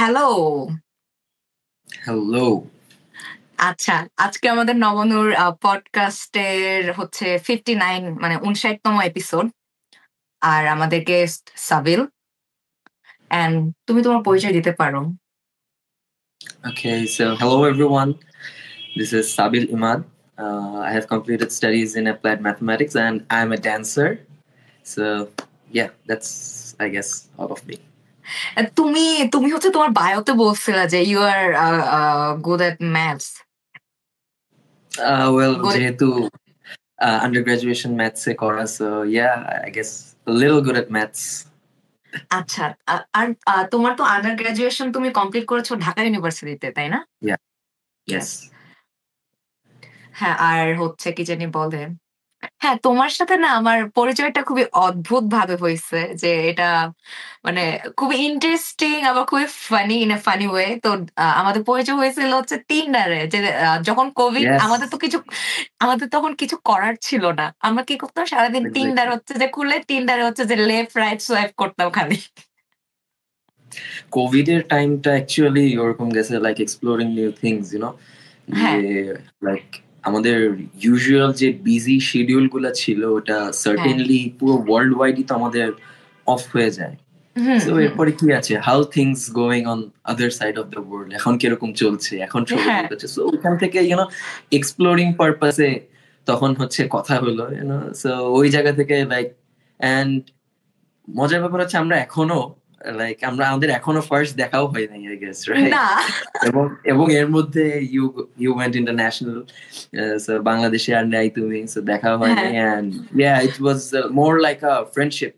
Hello. Hello. আচ্ছা, আজকে আমাদের নবনুর পডকাস্টের হচ্ছে 59 মানে 59তম এপিসোড। আর আমাদের গেস্ট সাবিল। অ্যান্ড তুমি তোমার পরিচয় দিতে পারো। Okay, so hello everyone. This is Sabil Imad. I have completed studies in applied mathematics and I'm a dancer. So yeah, that's I guess all of me. তুমি তুমি হচ্ছে তোমার বায়োতে বলছিলা যে you are good at maths. Well, good. যেহেতু undergraduation maths এ করা, so yeah, I guess a little good at maths. আচ্ছা, আর তোমার তো আন্ডার গ্রাজুয়েশন তুমি কমপ্লিট করেছো ঢাকা ইউনিভার্সিটিতে, তাই না? Yeah, yes. হ্যাঁ, আর হচ্ছে কি জানি বলে, হ্যাঁ, তোমার সাথে না আমার পরিচয়টা খুবই অদ্ভুতভাবে হইছে। যে এটা মানে খুবই ইন্টারেস্টিং আবার খুবই funny in a funny way. তো আমাদের পরিচয় হয়েছিল হচ্ছে Tinder-এ। যে যখন কোভিড Yes, আমাদের তখন কিছু করার ছিল না। আমরা কি করতাম সারাদিন Tinder exactly. হচ্ছে যে খুলে Tinder-এ হচ্ছে যে লেফট রাইট সোয়াইপ করতাম খালি। কোভিড এর টাইমটা অ্যাকচুয়ালি ওরকম গেছে, লাইক এক্সপ্লোরিং নিউ থিংস, হ্যাঁ, যে লাইক আমাদের ইউজুয়াল যে বিজি শিডিউল গুলা ছিল ওটা হ্যাঁ। সার্টেনলি পুরো ওয়ার্ল্ড ওয়াইডই তো আমাদের অফ হয়ে যায়। হুম, সো হুম। এরপরে কি আছে, how things going on other side of the world, এখন কিরকম চলছে, এখন সবার হ্যাঁ, কি হচ্ছে। সো ওইখান থেকে এক্সপ্লোরিং পারপাসে তখন হচ্ছে কথা হলো, সো ওই জায়গা থেকে লাইক, এন্ড মজার ব্যাপার হচ্ছে আমরা আমাদের এখনো ফার্স্ট দেখাও হয় নাই, আই গেস, রাইট? না। এবং এবং এর মধ্যে you you went international, so বাংলাদেশে আর নাই তুমি, সো দেখা হয় হ্যাঁ, নাই, and yeah it was more like a friendship,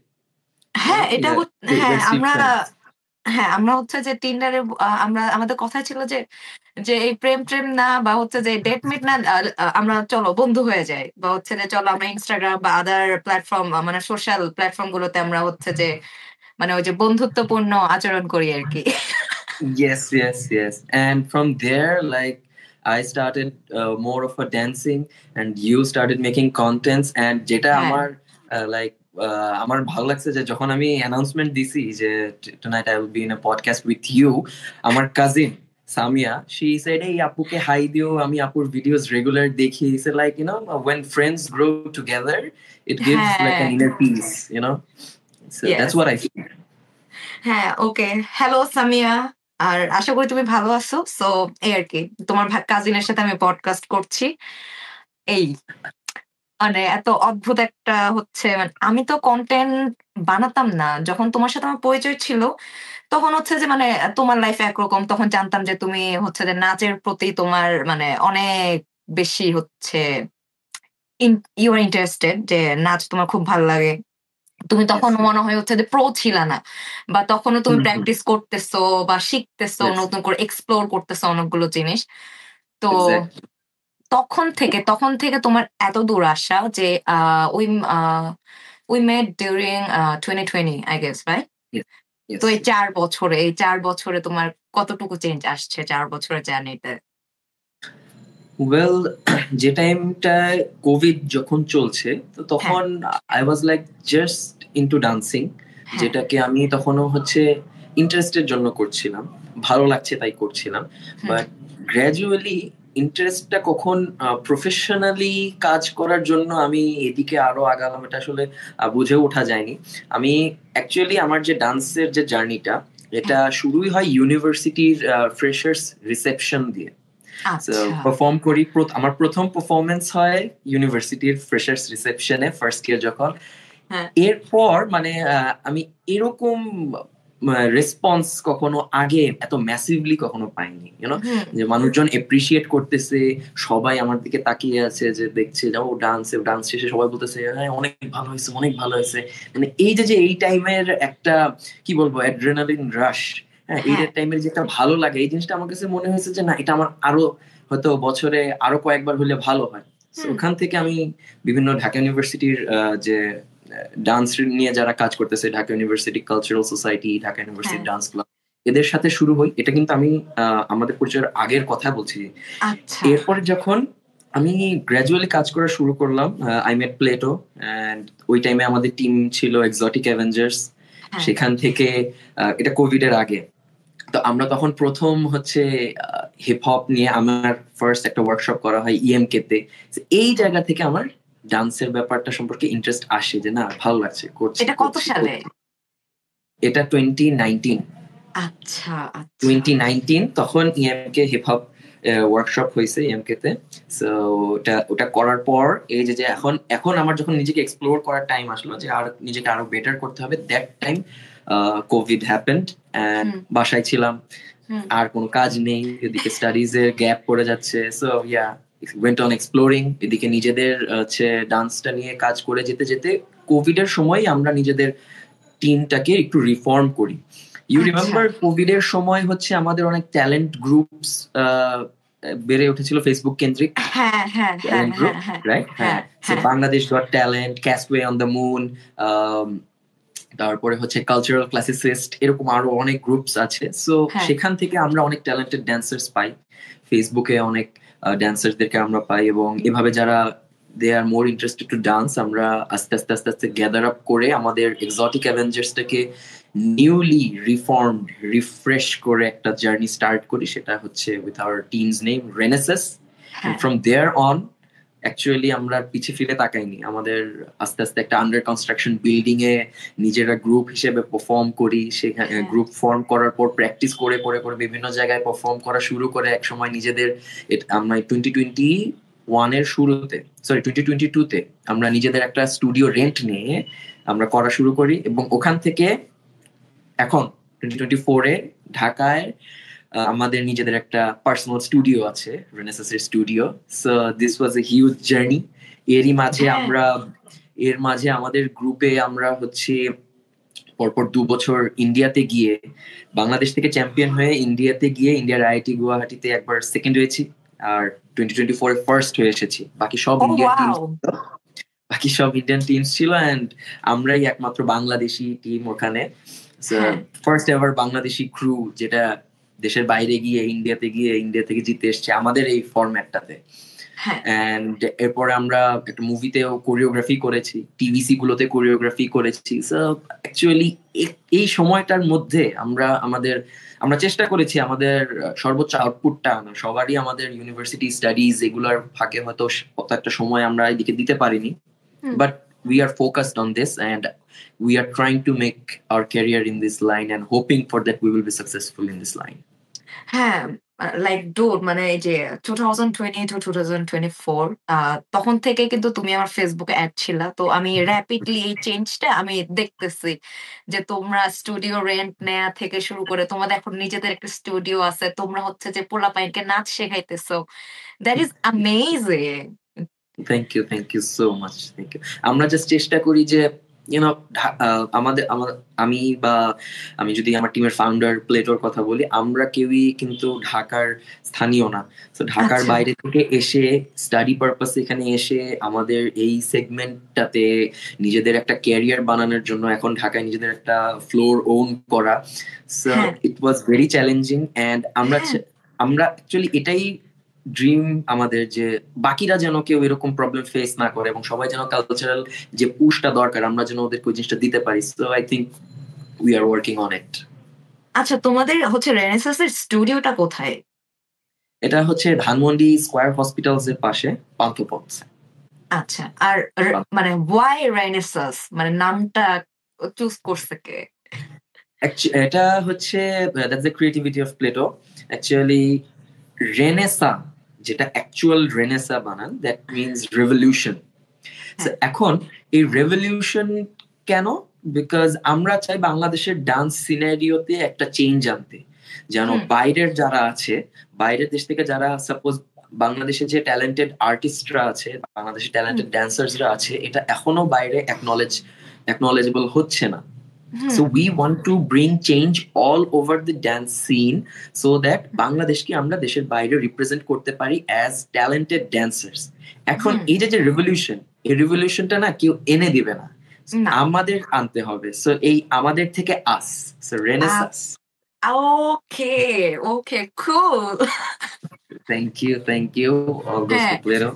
হ্যাঁ, এটা হ্যাঁ, লেটস বি আমরা ফ্রেন্ডস। হ্যাঁ, আমরা হচ্ছে যে Tinder-এ আমরা আমাদের কথা ছিল যে, যে এই প্রেম-ট্রেম না বা হচ্ছে যে ডেট মিট না, আমরা চলো বন্ধু হয়ে যাই। বা হচ্ছে যে চলো আমরা Instagram বা আদার প্ল্যাটফর্ম মানে সোশ্যাল প্ল্যাটফর্ম গুলোতে আমরা হচ্ছে যে মানে ওই যে বন্ধুত্বপূর্ণ আচরণ করি আরকি। Yes. And from there, like, I started more of a dancing, and you started making contents. And যেটা হ্যাঁ, আমার like আমার ভালো লাগছে যে যখন আমি অ্যানাউন্সমেন্ট দিছি যে tonight I will be in a podcast with you, আমার কাজিন সামিয়া, she said, এই আপুকে হাই দিও, আমি আপুর ভিডিওস রেগুলার দেখি। So like, when friends grow together, it gives like হ্যাঁ, an inner peace, so that's yes. what I feel. হ্যাঁ, ওকে। Hello Samia. আর আশা করি তুমি ভালো আছো। সো এই আরকি। তোমার কাজিনের সাথে আমি পডকাস্ট করছি। এই। মানে এত অদ্ভুত একটা হচ্ছে মানে আমি তো কনটেন্ট বানাতাম না। যখন তোমার সাথে আমার পরিচয় ছিল, তখন হচ্ছে যে মানে তোমার লাইফ একরকম। তখন জানতাম যে তুমি হচ্ছে যে নাচের প্রতি তোমার মানে অনেক বেশি হচ্ছে ইউ আর ইন্টারেস্টেড, যে নাচ তোমার খুব ভাল লাগে। তুমি তখন Yes. মনে হয় হচ্ছে যে প্রো ছিলা না। বা তখনও তুমি Mhm. প্র্যাকটিস করতেছো বা শিখতেছো, Yes, নতুন করে এক্সপ্লোর করতেছো অনেকগুলো জিনিস। তো exactly. তখন থেকে তোমার এত দূর আসা যে uh we uh we met during 2020 I guess, right? Yes, তো yes. এই ৪ বছরে তোমার কতটুকু চেঞ্জ আসছে ৪ বছরের জার্নিতে? ওয়েল, যে টাইমটায় কোভিড যখন চলছে, তো হ্যাঁ, তখন I was like just into dancing, হ্যাঁ, যেটাকে আমি তখনও হচ্ছে ইন্টারেস্টের জন্য করছিলাম, ভালো লাগছে তাই করছিলাম। হুম, বাট গ্র্যাজুয়ালি ইন্টারেস্টটা কখন প্রফেশনালি কাজ করার জন্য আমি এদিকে আরো আগালাম, এটা আসলে বুঝে ওঠা যায়নি। আমি অ্যাকচুয়ালি আমার যে ডান্সের যে জার্নিটা, এটা হ্যাঁ। শুরুই হয় ইউনিভার্সিটির ফ্রেশার্স রিসেপশন দিয়ে। সো আচ্ছা, পারফর্ম করি, আমার প্রথম পারফরমেন্স হয় ইউনিভার্সিটির ফ্রেশার্স রিসেপশনে, ফার্স্ট ইয়ার যখন। হ্যাঁ, এরপর মানে আমি এরকম রেসপন্স কখনো আগে এত ম্যাসিভলি কখনো পাইনি, হুম, যে মানুষজন এপ্রিসিয়েট করতেছে, সবাই আমার দিকে তাকিয়ে আছে, যে দেখছে যে ও ডান্স শেষে সবাই বলতেছে হ্যাঁ অনেক ভালো হয়েছে, অনেক ভালো হয়েছে। মানে এই যে এই টাইমের একটা, কি বলবো, অ্যাড্রেনালিন রাশ, হ্যাঁ, এই হ্যাঁ, টাইমের যে একটা ভালো লাগে, এই জিনিসটা আমার কাছে মনে হয়েছে যে না, এটা আমার আরো হয়তো বছরে আরো কয়েকবার হলে ভালো হয়। So হুম, ওখান থেকে আমি বিভিন্ন ঢাকা ইউনিভার্সিটির যে ডান্স নিয়ে যারা কাজ করতেছে, Dhaka university cultural society, Dhaka university হ্যাঁ, ডান্স ক্লাব, এদের সাথে শুরু হয়। এটা কিন্তু আমি আমাদের পরিচয়ের আগের কথা বলছি। আচ্ছা, এরপরে যখন আমি গ্র্যাজুয়ালি কাজ করা শুরু করলাম, আই মেট প্লেটো, এন্ড ওই টাইমে আমাদের টিম ছিল এক্সোটিক অ্যাভেঞ্জার্স। হ্যাঁ, সেখান থেকে এটা কোভিড এর আগে, তো আমরা তখন প্রথম হচ্ছে হিপ হপ নিয়ে আমার ফার্স্ট একটা ওয়ার্কশপ করা হয় ইএমকে তে। তো এই জায়গা থেকে আমার ডান্সের ব্যাপারটা সম্পর্কে ইন্টারেস্ট আসে যে না ভালো লাগছে, করছি এটা কত করছি সালে? করছি। এটা 2019। আচ্ছা আচ্ছা 2019 তখন ইএমকে হিপ হপ ওয়ার্কশপ হয়েছে ইএমকে তে। সো ওটা করার পর এই যে যে এখন এখন আমার যখন নিজেকে এক্সপ্লোর করার টাইম আসলো যে আর নিজেকে আরো বেটার করতে হবে, that time covid happened and hmm বাসায় ছিলাম, হুম আর কোনো কাজ নেই, এদিকে স্টাডিজ এর গ্যাপ পড়ে যাচ্ছে। So yeah, went on exploring, এদিকে নিজেদের হচ্ছে ডান্সটা নিয়ে কাজ করে যেতে যেতে কোভিড এর সময় আমরা নিজেদের টিমটাকে একটু রিফর্ম করি। ইউ আচ্ছা রিমেম্বার কোভিড এর সময় হচ্ছে আমাদের অনেক ট্যালেন্ট গ্রুপস বেড়ে উঠেছিল, ফেসবুক কেন্দ্রিক হ্যাঁ হ্যাঁ হ্যাঁ ট্যালেন্ট গ্রুপ, হ্যাঁ হ্যাঁ রাইট? হ্যাঁ, হ্যাঁ সো হ্যাঁ Bangladesh got talent, Causeway on the moon, তারপরে হচ্ছে কালচারাল ক্লাসিসিস্ট, এরকম আরো অনেক গ্রুপস আছে। সো হ্যাঁ সেখান থেকে আমরা অনেক ট্যালেন্টেড ড্যান্সার্স পাই, ফেসবুকে অনেক ড্যান্সার্সদেরকে আমরা পাই, এবং এভাবে যারা দে আর মোর ইন্টারেস্টেড টু ডান্স, আমরা আস্তে আস্তে আস্তে আস্তে গ্যাদার আপ করে আমাদের এক্সোটিক অ্যাভেঞ্জার্সটাকে নিউলি রিফর্মড, রিফ্রেশ করে একটা জার্নি স্টার্ট করি। সেটা হচ্ছে with our teams name Renaissance. হ্যাঁ ফ্রম দেয়ার অন অ্যাকচুয়ালি আমরা পিছে ফিরে তাকাইনি, আমাদের আস্তে আস্তে একটা আন্ডার কনস্ট্রাকশন বিল্ডিং এ নিজেরা গ্রুপ হিসেবে পারফর্ম করি। সেখানে হ্যাঁ গ্রুপ ফর্ম করার পর প্র্যাকটিস করে করে করে বিভিন্ন জায়গায় পারফর্ম করা শুরু করে এক সময় নিজেদের আমরা 2021 এর শুরুতে, সরি 2022 তে আমরা নিজেদের একটা স্টুডিও রেন্ট নিয়ে আমরা করা শুরু করি, এবং ওখান থেকে এখন 2024 এ ঢাকায় আমাদের নিজেদের একটা পার্সোনাল স্টুডিও আছে, রেনেসাসের studio. So this was a huge journey. এরই মাঝে হ্যাঁ আমরা এর মাঝে আমাদের গ্রুপে আমরা হচ্ছে পরপর 2 বছর ইন্ডিয়াতে গিয়ে, বাংলাদেশ থেকে চ্যাম্পিয়ন হয়ে ইন্ডিয়াতে গিয়ে ইন্ডিয়ার আইআইটি গুয়াহাটিতে একবার সেকেন্ড হয়েছি, আর 2024 এ ফার্স্ট হয়ে এসেছি। বাকি সব ও ইন্ডিয়ান টিম, ওয়াও বাকি সব ইন্ডিয়ান টিমস ছিল, এন্ড আমরাই একমাত্র বাংলাদেশি টিম ওখানে। হ্যাঁ ফার্স্ট এভার বাংলাদেশি ক্রু যেটা দেশের বাইরে গিয়ে ইন্ডিয়াতে গিয়ে ইন্ডিয়া থেকে জিতে এসছে আমাদের এই ফরম্যাটটাতে। হ্যাঁ এন্ড এরপরে আমরা একটা মুভিতেও কোরিওগ্রাফি করেছি, টিভিসি গুলোতে কোরিওগ্রাফি করেছি। সো অ্যাকচুয়ালি এই সময়টার মধ্যে আমরা চেষ্টা করেছি আমাদের সর্বোচ্চ আউটপুটটা আনা। সবারই আমাদের ইউনিভার্সিটি স্টাডিজ এগুলোর ফাঁকে হয়তো অত একটা সময় আমরা এদিকে দিতে পারিনি, হুম but we are focused on this and we are trying to make our career in this line and hoping for that we will be successful in this line. হ্যাঁ, লাইক ডুড মানে এই যে 2020 to 2024 তখন থেকে কিন্তু তুমি আমার ফেসবুকে এড ছিলা। তো আমি র‍্যাপিডলি এই চেঞ্জটা আমি দেখতেছি যে তোমরা স্টুডিও রেন্ট নেয়া থেকে শুরু করে তোমাদের এখন নিজেদের একটা স্টুডিও আছে। তোমরা হচ্ছে যে পোলাপাইনকে নাচ শেখাইতেছো। That is amazing. Thank you so much, thank you. আমরা জাস্ট চেষ্টা করি যে ইউনো আমাদের আমি বা আমি যদি আমার টিমের ফাউন্ডার প্লেটোর কথা বলি, আমরা কেউই কিন্তু ঢাকার স্থানীয় না। তো ঢাকার আচ্ছা। বাইরে থেকে এসে স্টাডি পারপাসে এখানে এসে আমাদের এই সেগমেন্টটাতে নিজেদের একটা ক্যারিয়ার বানানোর জন্য এখন ঢাকায় নিজেদের একটা ফ্লোর ওন করা। সো হ্যাঁ, ইট ওয়াজ ভেরি চ্যালেঞ্জিং, এন্ড হ্যাঁ। আমরা অ্যাকচুয়ালি এটাই ড্রিম আমাদের, যে বাকিরা যেন কেউ এরকম প্রবলেম ফেস না করে, এবং সবাই যেন কালচারাল যে পুশটা দরকার আমরা যেন ওদেরকে ওই জিনিসটা দিতে পারি। So I think we are working on it. আচ্ছা তোমাদের হচ্ছে রেনেসাস এর স্টুডিওটা কোথায়? এটা হচ্ছে ধানমন্ডি স্কয়ার হসপিটালস এর পাশে, পান্থপথ। আচ্ছা। আর মানে why রেনেসাস? মানে নামটা চুজ করছে কে? এটা হচ্ছে that's the creativity of Plato. Actually Renaissance, যেটা অ্যাকচুয়াল রেনেসা বানান, দ্যাট মিনস রেভলিউশন। হ্যাঁ। এখন এই রেভলিউশন কেন? বিকজ আমরা চাই বাংলাদেশের ডান্স সিনারিওতে একটা চেঞ্জ আনতে, যেন হুম, বাইরের যারা আছে, বাইরের দেশ থেকে যারা সাপোজ বাংলাদেশে যে ট্যালেন্টেড আর্টিস্টরা আছে, বাংলাদেশের হুম, ট্যালেন্টেড ড্যান্সার্সরা আছে, এটা এখনো বাইরে অ্যাকনলেজেবল হচ্ছে না। হুম, So we want to bring change all over the dance scene so that বাংলাদেশকে আমরা দেশের বাইরে রিপ্রেজেন্ট করতে পারি as talented dancers. এখন হুম। এই যে রিভলিউশন, এই রিভলিউশনটা না কেউ এনে দিবে না, না। আমাদের আনতে হবে। সো এই আমাদের থেকে us, so Renaissance. Okay, okay, cool. Thank you, all goes হ্যাঁ, টু প্লেটো।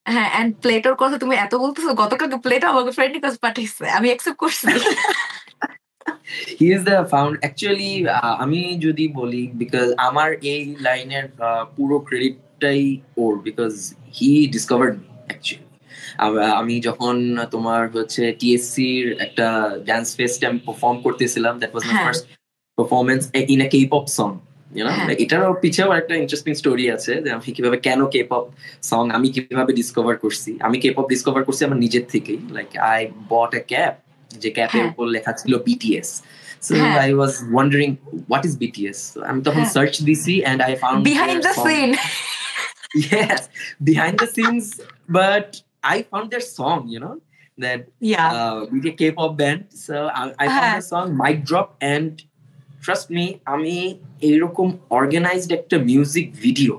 হ্যাঁ, অ্যান্ড প্লেটোর কথা তুমি এত বলতেছো, গতকালকে প্লেটো আমাকে ফ্রেন্ড রিকোয়েস্ট পাঠাইছে। আমি অ্যাকসেপ্ট করছি। He is the found actually. আমি যদি বলি, বিকজ আমার এই লাইনের পুরো ক্রেডিটটাই ওর, because he discovered me actually. আমি যখন তোমার হচ্ছে টিএসসির একটা ডান্স ফেস্টে আমি পারফর্ম করতেছিলাম, দ্যাট ওয়াজ মাই হ্যাঁ first performance in a K-pop song, হ্যাঁ এটারও পিছেও একটা ইন্টারেস্টিং স্টোরি আছে যে আমি কিভাবে, কেন K-pop সং আমি কিভাবে ডিসকভার করছি। আমি K-pop ডিসকভার করছি আমার নিজের থেকেই। Like I bought A cap, যে ক্যাপের হ্যাঁ উপর লেখা ছিল BTS। সো হ্যাঁ I was wandering what is BTS। আমি তখন হ্যাঁ সার্চ দিছি and I found their behind the song. Scene Yes, behind the scenes, but I found their song, that yeah with a K-pop band. So I found হ্যাঁ the song Mic Drop, and trust me, আমি এইরকম organised একটা music video,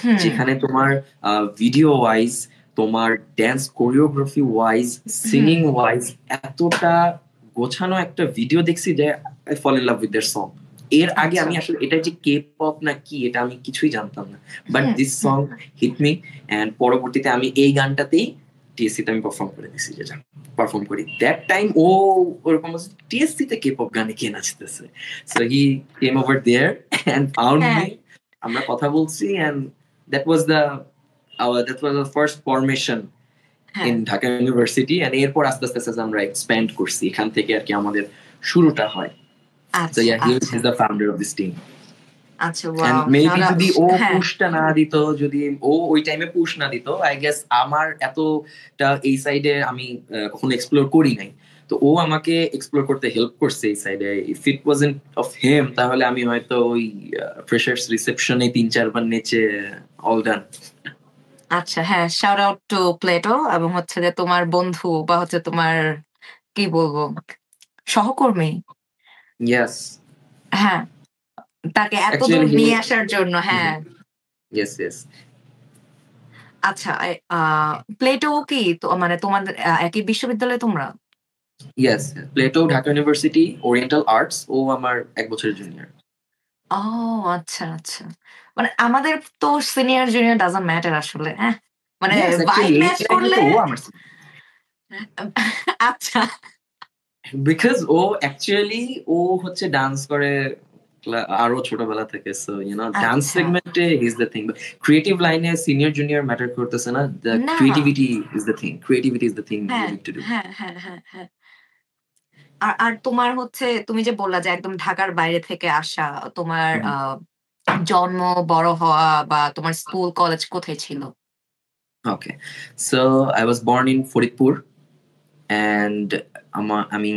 hmm যেখানে তোমার video wise, তোমার dance choreography wise, hmm singing wise এতটা গোছানো একটা ভিডিও দেখছি যে I fall in love with their song. এর আগে আচ্ছা আমি আসলে এটা যে K-pop না কি এটা আমি কিছুই জানতাম না, but hmm this hmm song hit me. And পরবর্তীতে আমি এই গানটাতেই টিএসসি তে আমি পারফর্ম করে দিছি, যে পারফর্ম করি দ্যাট টাইম ও ওরকম টিএসসি তে K-pop গানে কে নাচতেছে। So he came over there and found হ্যাঁ মি। আমরা কথা বলছি, and that was the first formation হ্যাঁ in Dhaka University, and এরপর আস্তে আস্তে আস্তে আমরা এক্সপ্যান্ড করছি, এখান থেকে আর কি আমাদের শুরুটা হয়। So আচ্ছা yeah, he আচ্ছা is the founder of this team. আচ্ছা And wow maybe shout out যদি ও হ্যাঁ পুশটা না দিত, যদি ও ওই টাইমে পুশ না দিত, আই গেস আমার এতটা এই সাইডে আমি কখনো এক্সপ্লোর করি নাই। তো ও আমাকে এক্সপ্লোর করতে হেল্প করছে এই সাইডে। If it wasn't of him, তাহলে আমি হয়তো ওই ফ্রেশার্স রিসেপশনে 3-4 বার নেচে অল ডান। আচ্ছা হ্যাঁ শাউট আউট টু প্লেটো এবং হচ্ছে যে তোমার বন্ধু বা হচ্ছে তোমার কি বলবো সহকর্মী ইয়েস, হ্যাঁ তাকে এত দূর অ্যাকচুয়ালি নিয়ে আসার জন্য হ্যাঁ ইয়েস ইয়েস। আচ্ছা প্লেটো কি তো মানে তোমাদের একই বিশ্ববিদ্যালয়ে তোমরা yes, Plato Dhaka university oriental arts, ও আমার 1 বছরের জুনিয়র। ও আচ্ছা আচ্ছা মানে আমাদের তো সিনিয়র জুনিয়র ডাজন্ট ম্যাটার আসলে হ্যাঁ মানে ইয়েস, ভাইব অ্যাকচুয়ালি এই ম্যাচ লাইনে করলে তো ও আমার, আচ্ছা বিকজ ও অ্যাকচুয়ালি ও হচ্ছে ডান্স করে আরো ছোটবেলা থেকে। সো ডান্স আচ্ছা সেগমেন্টে ইজ দ্য থিং, ক্রিয়েটিভ লাইনে সিনিয়র জুনিয়র ম্যাটার করতেছে না। দ্য না creativity is the thing, creativity is the thing you হ্যাঁ নিড টু ডু। হ্যাঁ হ্যাঁ হ্যাঁ হ্যাঁ আর আর তোমার হচ্ছে তুমি যে বললা যে একদম ঢাকার বাইরে থেকে আসা তোমার জন্ম বড় হওয়া বা তোমার স্কুল কলেজ কোথায় ছিল okay, so I was born in Faridpur, and আমি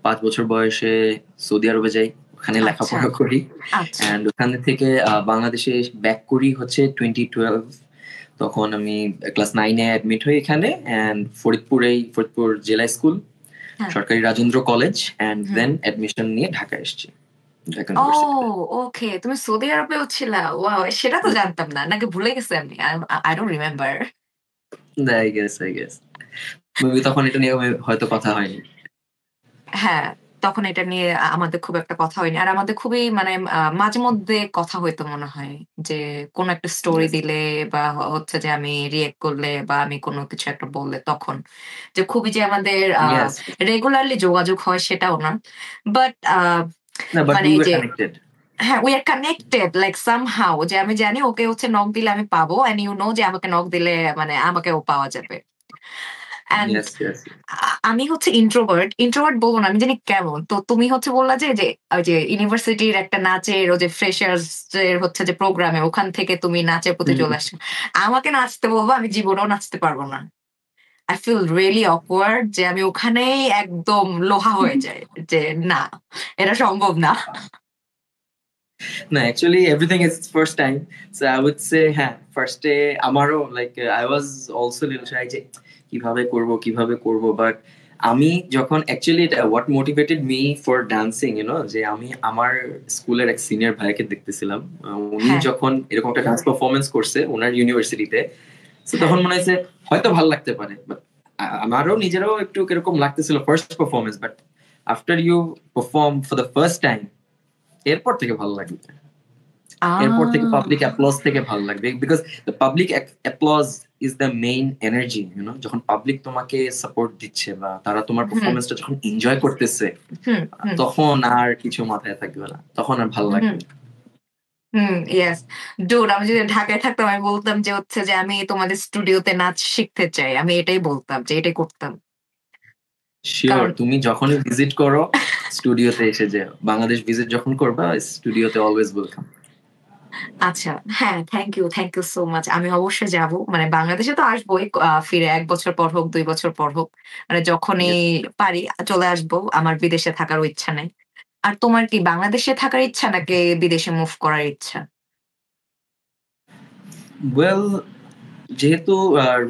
5 বছর বয়সে সৌদি আরবে যাই, ওখানে আচ্ছা লেখাপড়া করি। আচ্ছা অ্যান্ড ওখানে থেকে বাংলাদেশে ব্যাক করি হচ্ছে 2012। তখন আমি ক্লাস 9-এ অ্যাডমিট হই এখানে, অ্যান্ড ফরিদপুর জেলা স্কুল, হ্যাঁ সরকারি Rajendra college, and hmm then admission নিয়ে ঢাকা এসেছি, ঢাকা ও ইউনিভার্সিটিতে। ওকে তুমি সৌদি আরবেও ছিলা ওয়াও সেটা তো জানতাম না নাকি ভুলে গেছে আমি I don't remember I guess maybe তখন এটা নিয়ে হয়তো কথা হয়নি। হ্যাঁ তখন এটা নিয়ে আমাদের খুব একটা কথা হয়নি আর আমাদের খুবই মানে মাঝে মধ্যে কথা হইতো মনে হয় যে কোন একটা স্টোরি Yes. দিলে বা হচ্ছে যে আমি রিয়েক্ট করলে বা আমি কোনো কিছু একটা বললে তখন যে খুবই যে আমাদের Yes. রেগুলারলি যোগাযোগ হয় সেটাও না বাট No, but মানে we এই were যে connected. হ্যাঁ we are connected like somehow যে আমি জানি ওকে হচ্ছে নক দিলে আমি পাবো এন্ড ইউ নো যে আমাকে নক দিলে মানে আমাকেও পাওয়া যাবে এন্ড Yes. আমি হচ্ছে ইন্ট্রোভার্ট বলবো না আমি জানি কেমন তো তুমি হচ্ছে বললা যে যে ওই যে ইউনিভার্সিটির একটা নাচের ও যে ফ্রেশার্স এর হচ্ছে যে প্রোগ্রামে ওখান থেকে তুমি নাচের প্রতি চলে আসছো আমাকে নাচতে বলবো আমি জীবনেও নাচতে পারবো না আই ফিল রিয়েলি অকওয়ার্ড যে আমি ওখানেই একদম লোহা হয়ে যায় যে না এটা সম্ভব না No, actually everything is first time. So I would say, হ্যাঁ, first day আমারও like I was also little shy যে কিভাবে করব, বাট আমি যখন actually what motivated me for dancing, যে আমি আমার স্কুলের এক সিনিয়র ভাইকে দেখতেছিলাম, উনি হ্যাঁ যখন এরকম একটা ডান্স পারফরমেন্স করছে ওনার ইউনিভার্সিটিতে, তো হ্যাঁ তখন মনে হয়েছে হয়তো ভালো লাগতে পারে, বাট আমারও নিজেরও একটু কিরকম লাগতেছিল first performance, but after you perform for the first time, এরপর থেকে ভালো লাগবে, এরপর থেকে পাবলিক অ্যাপ্লজ থেকে ভালো লাগবে, because the public applause is the main energy, যখন পাবলিক তোমাকে সাপোর্ট দিচ্ছে বা তারা তোমার পারফরমেন্সটা যখন এনজয় করতেছে, তখন আর কিছু মাথায় থাকবে না, তখন আর ভালো লাগবে। ইয়েস ডুড, আমি যদি ঢাকায় থাকতাম আমি বলতাম যে হচ্ছে যে আমি তোমাদের স্টুডিওতে নাচ শিখতে চাই, আমি এটাই বলতাম যে এটাই করতাম। শিওর, তুমি যখনই ভিজিট করো স্টুডিওতে এসে যেও, বাংলাদেশ ভিজিট যখন করবা স্টুডিওতে অলওয়েজ ওয়েলকাম। আচ্ছা, হ্যাঁ, থ্যাংক ইউ সো মাচ। আমি অবশ্যই যাব। মানে বাংলাদেশে তো আসবোই, ফিরে ১ বছর পর হোক, ২ বছর পর হোক। মানে যখনই পারি চলে আসবো। আমার বিদেশে থাকারও ইচ্ছা নাই। আর তোমার কি বাংলাদেশে থাকার ইচ্ছা নাকি বিদেশে মুভ করার ইচ্ছা? ওয়েল, যেহেতু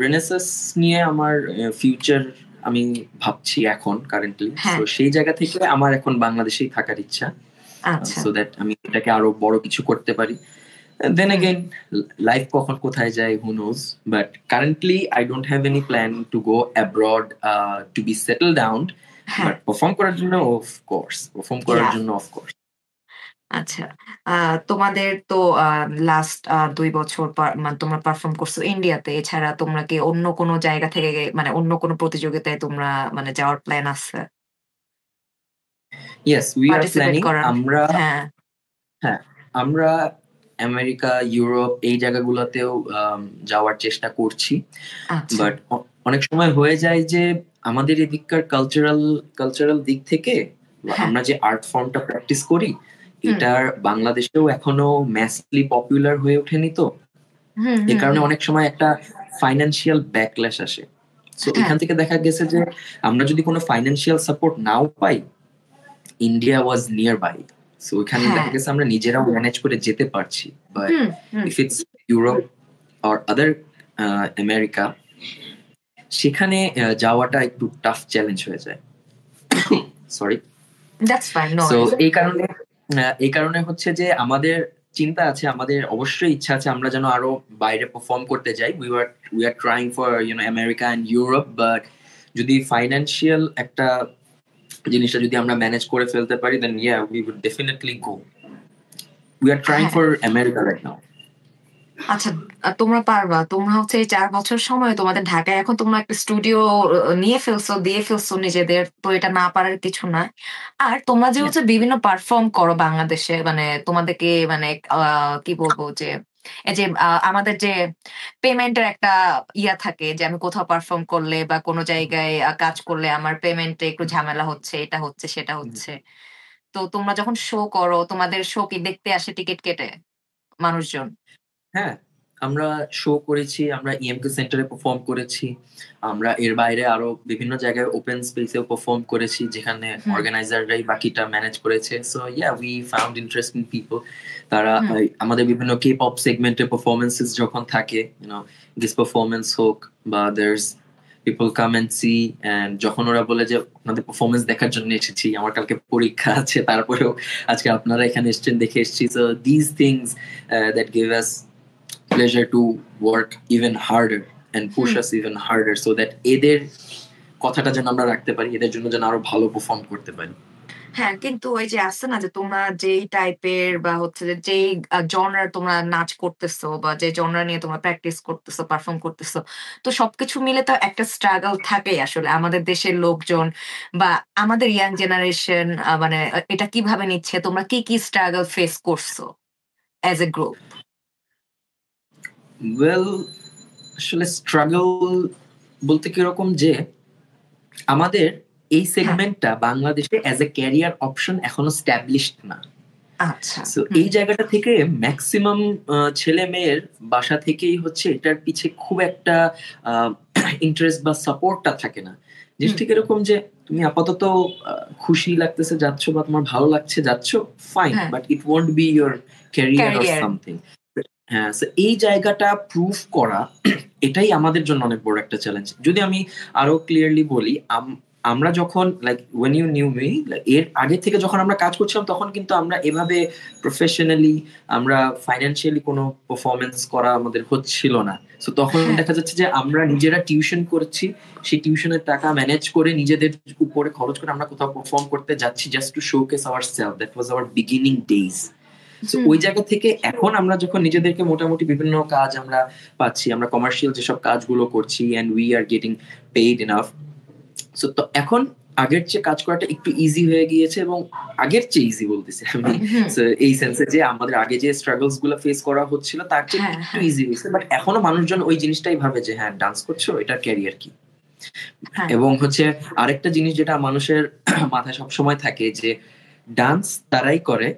রেনেসাস নিয়ে আমার ফিউচার আমি ভাবছি এখন কারেন্টলি, হ্যাঁ। সো সেই জায়গা থেকে আমার এখন বাংলাদেশেই থাকার ইচ্ছা, আচ্ছা। সো দ্যাট আমি এটাকে আরো বড় কিছু করতে পারি। দেন এগেইন লাইফ কখন কোথায় যায় who knows, but currently I don't have any plan to go abroad to be settle down, হ্যাঁ। বাট পারফর্ম করার জন্য অফকোর্স। আচ্ছা। আ তোমাদের তো লাস্ট ২ বছর মানে তোমরা পারফর্ম করছো ইন্ডিয়াতে। এছাড়া তোমরা কি অন্য কোনো জায়গা থেকে মানে অন্য কোনো প্রতিযোগিতায় তোমরা মানে যাওয়ার প্ল্যান আছে? Yes, we are participate planning. করার? আমরা হ্যাঁ। হ্যাঁ, আমরা আমেরিকা, ইউরোপ এই জায়গাগুলোতেও যাওয়ার চেষ্টা করছি। আচ্ছা। বাট অনেক সময় হয়ে যায় যে আমাদের এদিককার কালচারাল দিক থেকে হ্যাঁ। আমরা যে আর্ট ফর্মটা প্র্যাকটিস করি, হুম। এটার বাংলাদেশেও এখনো ম্যাসলি পপুলার হয়ে ওঠেনি তো। হুম, এ হুম, কারণে হুম। অনেক সময় একটা ফাইন্যান্সিয়াল ব্যাকল্যাশ আসে। সো হ্যাঁ। এখান থেকে দেখা গেছে যে আমরা যদি কোনো ফাইন্যান্সিয়াল সাপোর্ট নাও পাই, India was near by, so এখানে হ্যাঁ। দেখা গেছে আমরা নিজেরাও ম্যানেজ করে যেতে পারছি। But hmm, hmm. If it's Europe or other America, সেখানে যাওয়াটা একটু টাফ চ্যালেঞ্জ হয়ে যায়। Sorry. That's fine, no so worries. এই কারণে হচ্ছে যে আমাদের চিন্তা আছে, আমাদের অবশ্যই ইচ্ছা আছে আমরা যেন আরো বাইরে পারফর্ম করতে যাই। We are trying for America and Europe, but যদি ফাইন্যান্সিয়াল একটা জিনিসটা যদি আমরা ম্যানেজ করে ফেলতে পারি, then yeah we would definitely go. We are trying হ্যাঁ। For America right now. আচ্ছা, তোমরা পারবা। তোমরা হচ্ছে এই ৪ বছর সময় তোমাদের ঢাকায় এখন তোমরা একটা স্টুডিও নিয়ে ফেলছো, দিয়ে ফেলছো নিজেদের। তো এটা না পারার কিছু না। আর তোমরা যে হচ্ছে বিভিন্ন পারফর্ম করো বাংলাদেশে, মানে তোমাদেরকে মানে কি বলবো যে এই যে আমাদের যে পেমেন্টের একটা থাকে যে আমি কোথাও পারফর্ম করলে বা কোনো জায়গায় কাজ করলে আমার পেমেন্টে একটু ঝামেলা হচ্ছে, এটা হচ্ছে, সেটা হচ্ছে। তো তোমরা যখন শো করো, তোমাদের শো কি দেখতে আসে টিকেট কেটে মানুষজন? হ্যাঁ, আমরা শো করেছি, আমরা ইএমকে সেন্টারে পারফর্ম করেছি, আমরা এর বাইরে আরো বিভিন্ন জায়গায় ওপেন স্পেসেও পারফর্ম করেছি, যেখানে হুম, অর্গানাইজাররাই বাকিটা ম্যানেজ করেছে। So yeah, we found interesting people. তারা হুম। আমাদের বিভিন্ন কে পপ সেগমেন্টে পারফরমেন্সেস যখন থাকে, গেস্ট পারফরমেন্স হোক বা there's people come and see, and যখন ওরা বলে যে আপনাদের পারফরমেন্স দেখার জন্য এসেছি, আমার কালকে পরীক্ষা আছে, তারপরেও আজকে আপনারা এখানে এসেছেন, দেখে এসেছি। So this things that give us pleasure to work even harder and push hmm. us even harder, so that এদের কথাটা যেন আমরা রাখতে পারি, এদের জন্য যেন আরো ভালো পারফর্ম করতে পারি। হ্যাঁ, কিন্তু ওই যে আছে না যে তোমরা যেই টাইপের বা হচ্ছে যে যেই জনরার তোমরা নাচ করতেছো বা যে জনরা নিয়ে তোমরা প্র্যাকটিস করতেছো, পারফর্ম করতেছো। তো সবকিছু মিলে তো একটা স্ট্রাগল থাকেই আসলে। আমাদের দেশের লোকজন বা আমাদের ইয়াং জেনারেশন মানে এটা কিভাবে নিচ্ছে? তোমরা কি স্ট্রাগল ফেস করছো এজ এ গ্রুপ? ওয়েল, আসলে স্ট্রাগল বলতে কিরকম যে আমাদের এই হ্যাঁ। সেগমেন্টটা বাংলাদেশে অ্যাজ এ ক্যারিয়ার অপশন এখনো স্ট্যাবলিশড না। আচ্ছা। সো হুম, এই জায়গাটা থেকে ম্যাক্সিমাম ছেলে মেয়ের বাসা থেকেই হচ্ছে এটার পিছে খুব একটা ইন্টারেস্ট বা সাপোর্টটা থাকে না। হুম। জিনিসটা কিরকম যে তুমি আপাতত খুশি লাগতেছে যাচ্ছ বা তোমার ভালো লাগছে যাচ্ছ, ফাইন, হ্যাঁ, but it won't be your career or career. Something. হ্যাঁ, so এই জায়গাটা প্রুফ করা এটাই আমাদের জন্য অনেক বড় একটা চ্যালেঞ্জ। যদি আমি আরো ক্লিয়ারলি বলি, আমরা যখন like when you knew me, এর আগে থেকে যখন আমরা কাজ করছিলাম, তখন কিন্তু আমরা এভাবে প্রফেশনালি আমরা ফাইন্যান্সিয়ালি কোনো পারফরমেন্স করা আমাদের হচ্ছিল না। সো তখন হ্যাঁ। দেখা যাচ্ছে যে আমরা নিজেরা টিউশন করছি, সেই টিউশনের টাকা ম্যানেজ করে নিজেদের উপরে খরচ করে আমরা কোথাও পারফর্ম করতে যাচ্ছি, just two showcase ourself. That was our beginning days. So ওই জায়গা থেকে এখন আমরা যখন নিজেদেরকে মোটামুটি বিভিন্ন কাজ আমরা পাচ্ছি, আমরা কমার্শিয়াল যেসব কাজগুলো করছি and we are getting paid enough, so তো এখন আগের চেয়ে কাজ করাটা একটু ইজি হয়ে গিয়েছে, এবং আগের চেয়ে ইজি বলতেছি আমি এই সেন্সে যে আমাদের আগে যে স্ট্রাগলস গুলো ফেস করা হচ্ছিল তার চেয়ে একটু ইজি হয়েছে, বাট এখনো মানুষজন ওই জিনিসটাই ভাবে যে হ্যাঁ ডান্স করছো এটা ক্যারিয়ার কি। এবং হচ্ছে আরেকটা জিনিস যেটা মানুষের মাথায় সবসময় থাকে যে ডান্স তারাই করে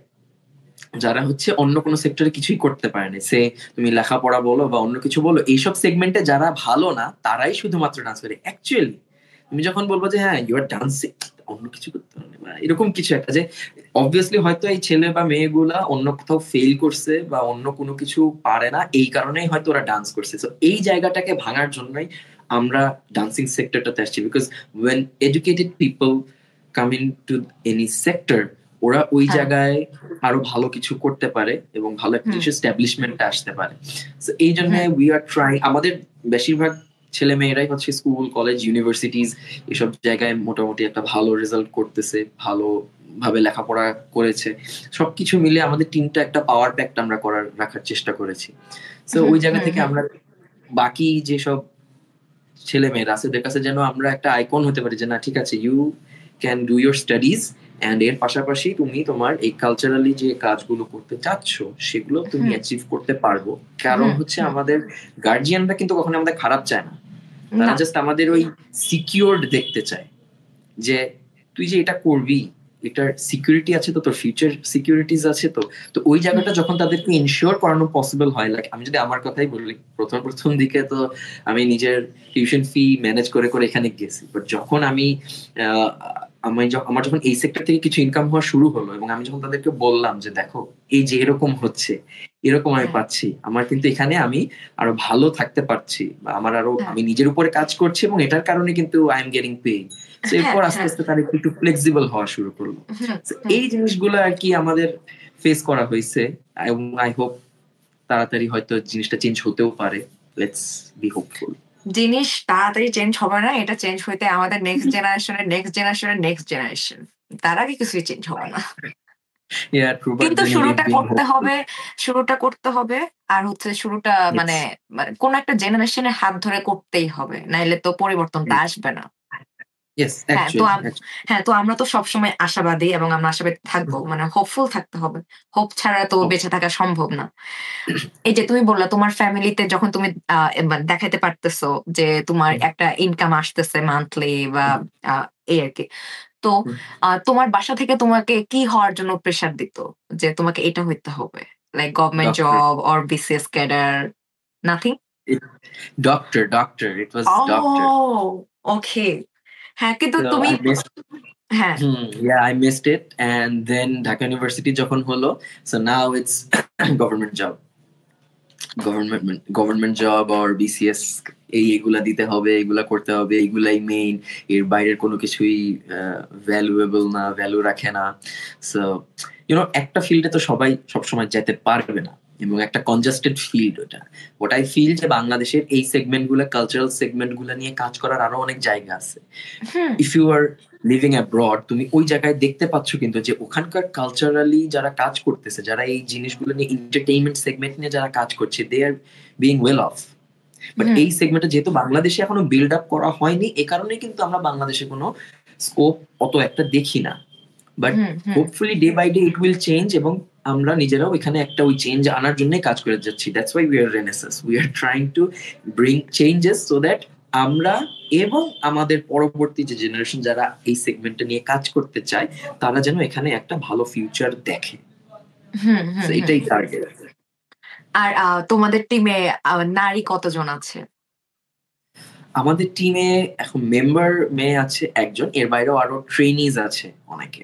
যারা হচ্ছে অন্য কোনো সেক্টরে কিছুই করতে পারেনি, সে তুমি লেখাপড়া বলো বা অন্য কিছু বলো, এইসব সেগমেন্টে যারা ভালো না তারাই শুধুমাত্র ডান্স করে। অ্যাকচুয়ালি তুমি যখন বলবো যে হ্যাঁ ইউ আর ডান্সিং, অন্য কিছু করতে পারে বা এরকম কিছু একটা, যে অবভিয়াসলি হয়তো এই ছেলে বা মেয়েগুলা অন্য কোথাও ফেল করছে বা অন্য কোনো কিছু পারে না, এই কারণেই হয়তো ওরা ডান্স করছে। তো এই জায়গাটাকে ভাঙার জন্যই আমরা ডান্সিং সেক্টরটাতে আসছি, because when educated people come in to any sector, ওরা ওই জায়গায় আরো ভালো কিছু করতে পারে এবং ভালো একটা কিছু এস্টাবলিশমেন্টে আসতে পারে। তো এই জন্য উই আর ট্রাই, আমাদের বেশিরভাগ ছেলে মেয়েরাই হচ্ছে স্কুল কলেজ ইউনিভার্সিটিজ এসব জায়গায় মোটামুটি একটা ভালো রেজাল্ট করতেছে, ভালো ভাবে লেখাপড়া করেছে, সবকিছু মিলে আমাদের টিমটা একটা পাওয়ার প্যাক্ট আমরা রাখার চেষ্টা করেছি। তো ওই জায়গা থেকে আমরা বাকি যেসব ছেলে মেয়েরা আছে ওদের কাছে যেন আমরা একটা আইকন হতে পারি যে না ঠিক আছে, you can do your studies and এর পাশাপাশি তুমি তোমার এই কালচারালি যে কাজগুলো করতে চাচ্ছ সেগুলো তুমি অ্যাচিভ করতে পারবো। কারণ হচ্ছে আমাদের গার্জিয়ানরা কিন্তু কখনো আমাদের খারাপ চায় না, তারা জাস্ট আমাদের ওই সিকিউরড দেখতে চায় যে তুই যে এটা করবি এটার সিকিউরিটি আছে তো, তোর ফিউচার সিকিউরিটিজ আছে তো। তো ওই জায়গাটা যখন তাদেরকে ইনশিওর করানো পসিবল হয়, লাইক আমি যদি আমার কথাই বলি, প্রথম দিকে তো আমি নিজের টিউশন ফি ম্যানেজ করে করে এখানে গেছি, বাট যখন আমার যখন এই সেক্টর থেকে কিছু ইনকাম হওয়া শুরু হলো এবং আমি যখন তাদেরকে বললাম যে দেখো এই যে এরকম হচ্ছে, এরকম আমি পাচ্ছি, আমার কিন্তু এখানে আমি আরো ভালো থাকতে পারছি, বা আমার আরো আমি নিজের উপরে কাজ করছি এবং এটার কারণে কিন্তু আই এম গেটিং পেইড, এরপর আস্তে আস্তে তারা একটু ফ্লেক্সিবল হওয়া শুরু করলো। এই জিনিসগুলো আর কি আমাদের ফেস করা হয়েছে, এবং আই হোপ তাড়াতাড়ি হয়তো জিনিসটা চেঞ্জ হতেও পারে। Let's be hopeful. জিনিস তাড়াতাড়ি চেঞ্জ হবে না, এটা চেঞ্জ হইতে আমাদের নেক্সট জেনারেশনের নেক্সট জেনারেশনের নেক্সট জেনারেশন, তার আগে কিছুই চেঞ্জ হবে না। কিন্তু শুরুটা করতে হবে আর হচ্ছে শুরুটা মানে কোন একটা জেনারেশনের হাত ধরে করতেই হবে, নাইলে তো পরিবর্তনটা আসবে না। তো আমরা তো সবসময় আশাবাদী এবং আমরা আশাবাদী থাকবো, মানে হোপফুল থাকতে হবে, হোপ ছাড়া তো বেঁচে থাকা সম্ভব না। এই যে তুমি বললা তোমার ফ্যামিলিতে যখন তুমি দেখাতে পারতেছো যে তোমার একটা ইনকাম আসতেছে মান্থলি বা এই আর কি, তো তোমার বাসা থেকে তোমাকে কি হওয়ার জন্য প্রেসার দিত যে তোমাকে এটা হইতে হবে, like government job or BCS cadre? Nothing? Doctor it was doctor. Okay, হ্যাঁ কিন্তু তুমি I missed it, and then Dhaka University যখন হলো, so now it's government job or BCS, এইগুলা দিতে হবে, এগুলা করতে হবে, এগুলাই মেইন, এর বাইরের কোনো কিছুই ভ্যালুয়েবল না, ভ্যালু রাখে না। সো একটা ফিল্ডে তো সবাই সবসময় যেতে পারবে না, এবং একটা কনজাস্টেড ফিল্ড ওটা। ওট আই ফিল যে বাংলাদেশের এই সেগমেন্ট গুলা, কালচারাল সেগমেন্ট গুলা নিয়ে কাজ করার আরো অনেক জায়গা আছে। If you are living abroad, তুমি ওই জায়গায় দেখতে পাচ্ছ কিন্তু যে ওখানকার কালচারালি যারা কাজ করতেছে, যারা এই জিনিসগুলো নিয়ে এন্টারটেইনমেন্ট সেগমেন্ট নিয়ে যারা কাজ করছে, they are being well off. But এই সেগমেন্টে যেহেতু বাংলাদেশে এখনো বিল্ড আপ করা হয়নি, এ কারণে কিন্তু আমরা বাংলাদেশে কোনো স্কোপ অত একটা দেখি না। But hopefully day by day it will change, এবং আমরা নিজেরাও এখানে একটা ওই চেঞ্জ আনার জন্য কাজ করে যাচ্ছি। That's why we are Renaissance, we are trying to bring changes so that আমরা এবং আমাদের পরবর্তী যে জেনারেশন যারা এই সেগমেন্টটা নিয়ে কাজ করতে চায়, তারা যেন এখানে একটা ভালো ফিউচার দেখে। এটাই টার্গেট। আর তোমাদের টিমে নারী কতজন আছে? আমাদের টিমে এখন মেম্বার মেয়ে আছে একজন, এর বাইরেও আরো ট্রেনিজ আছে অনেকে।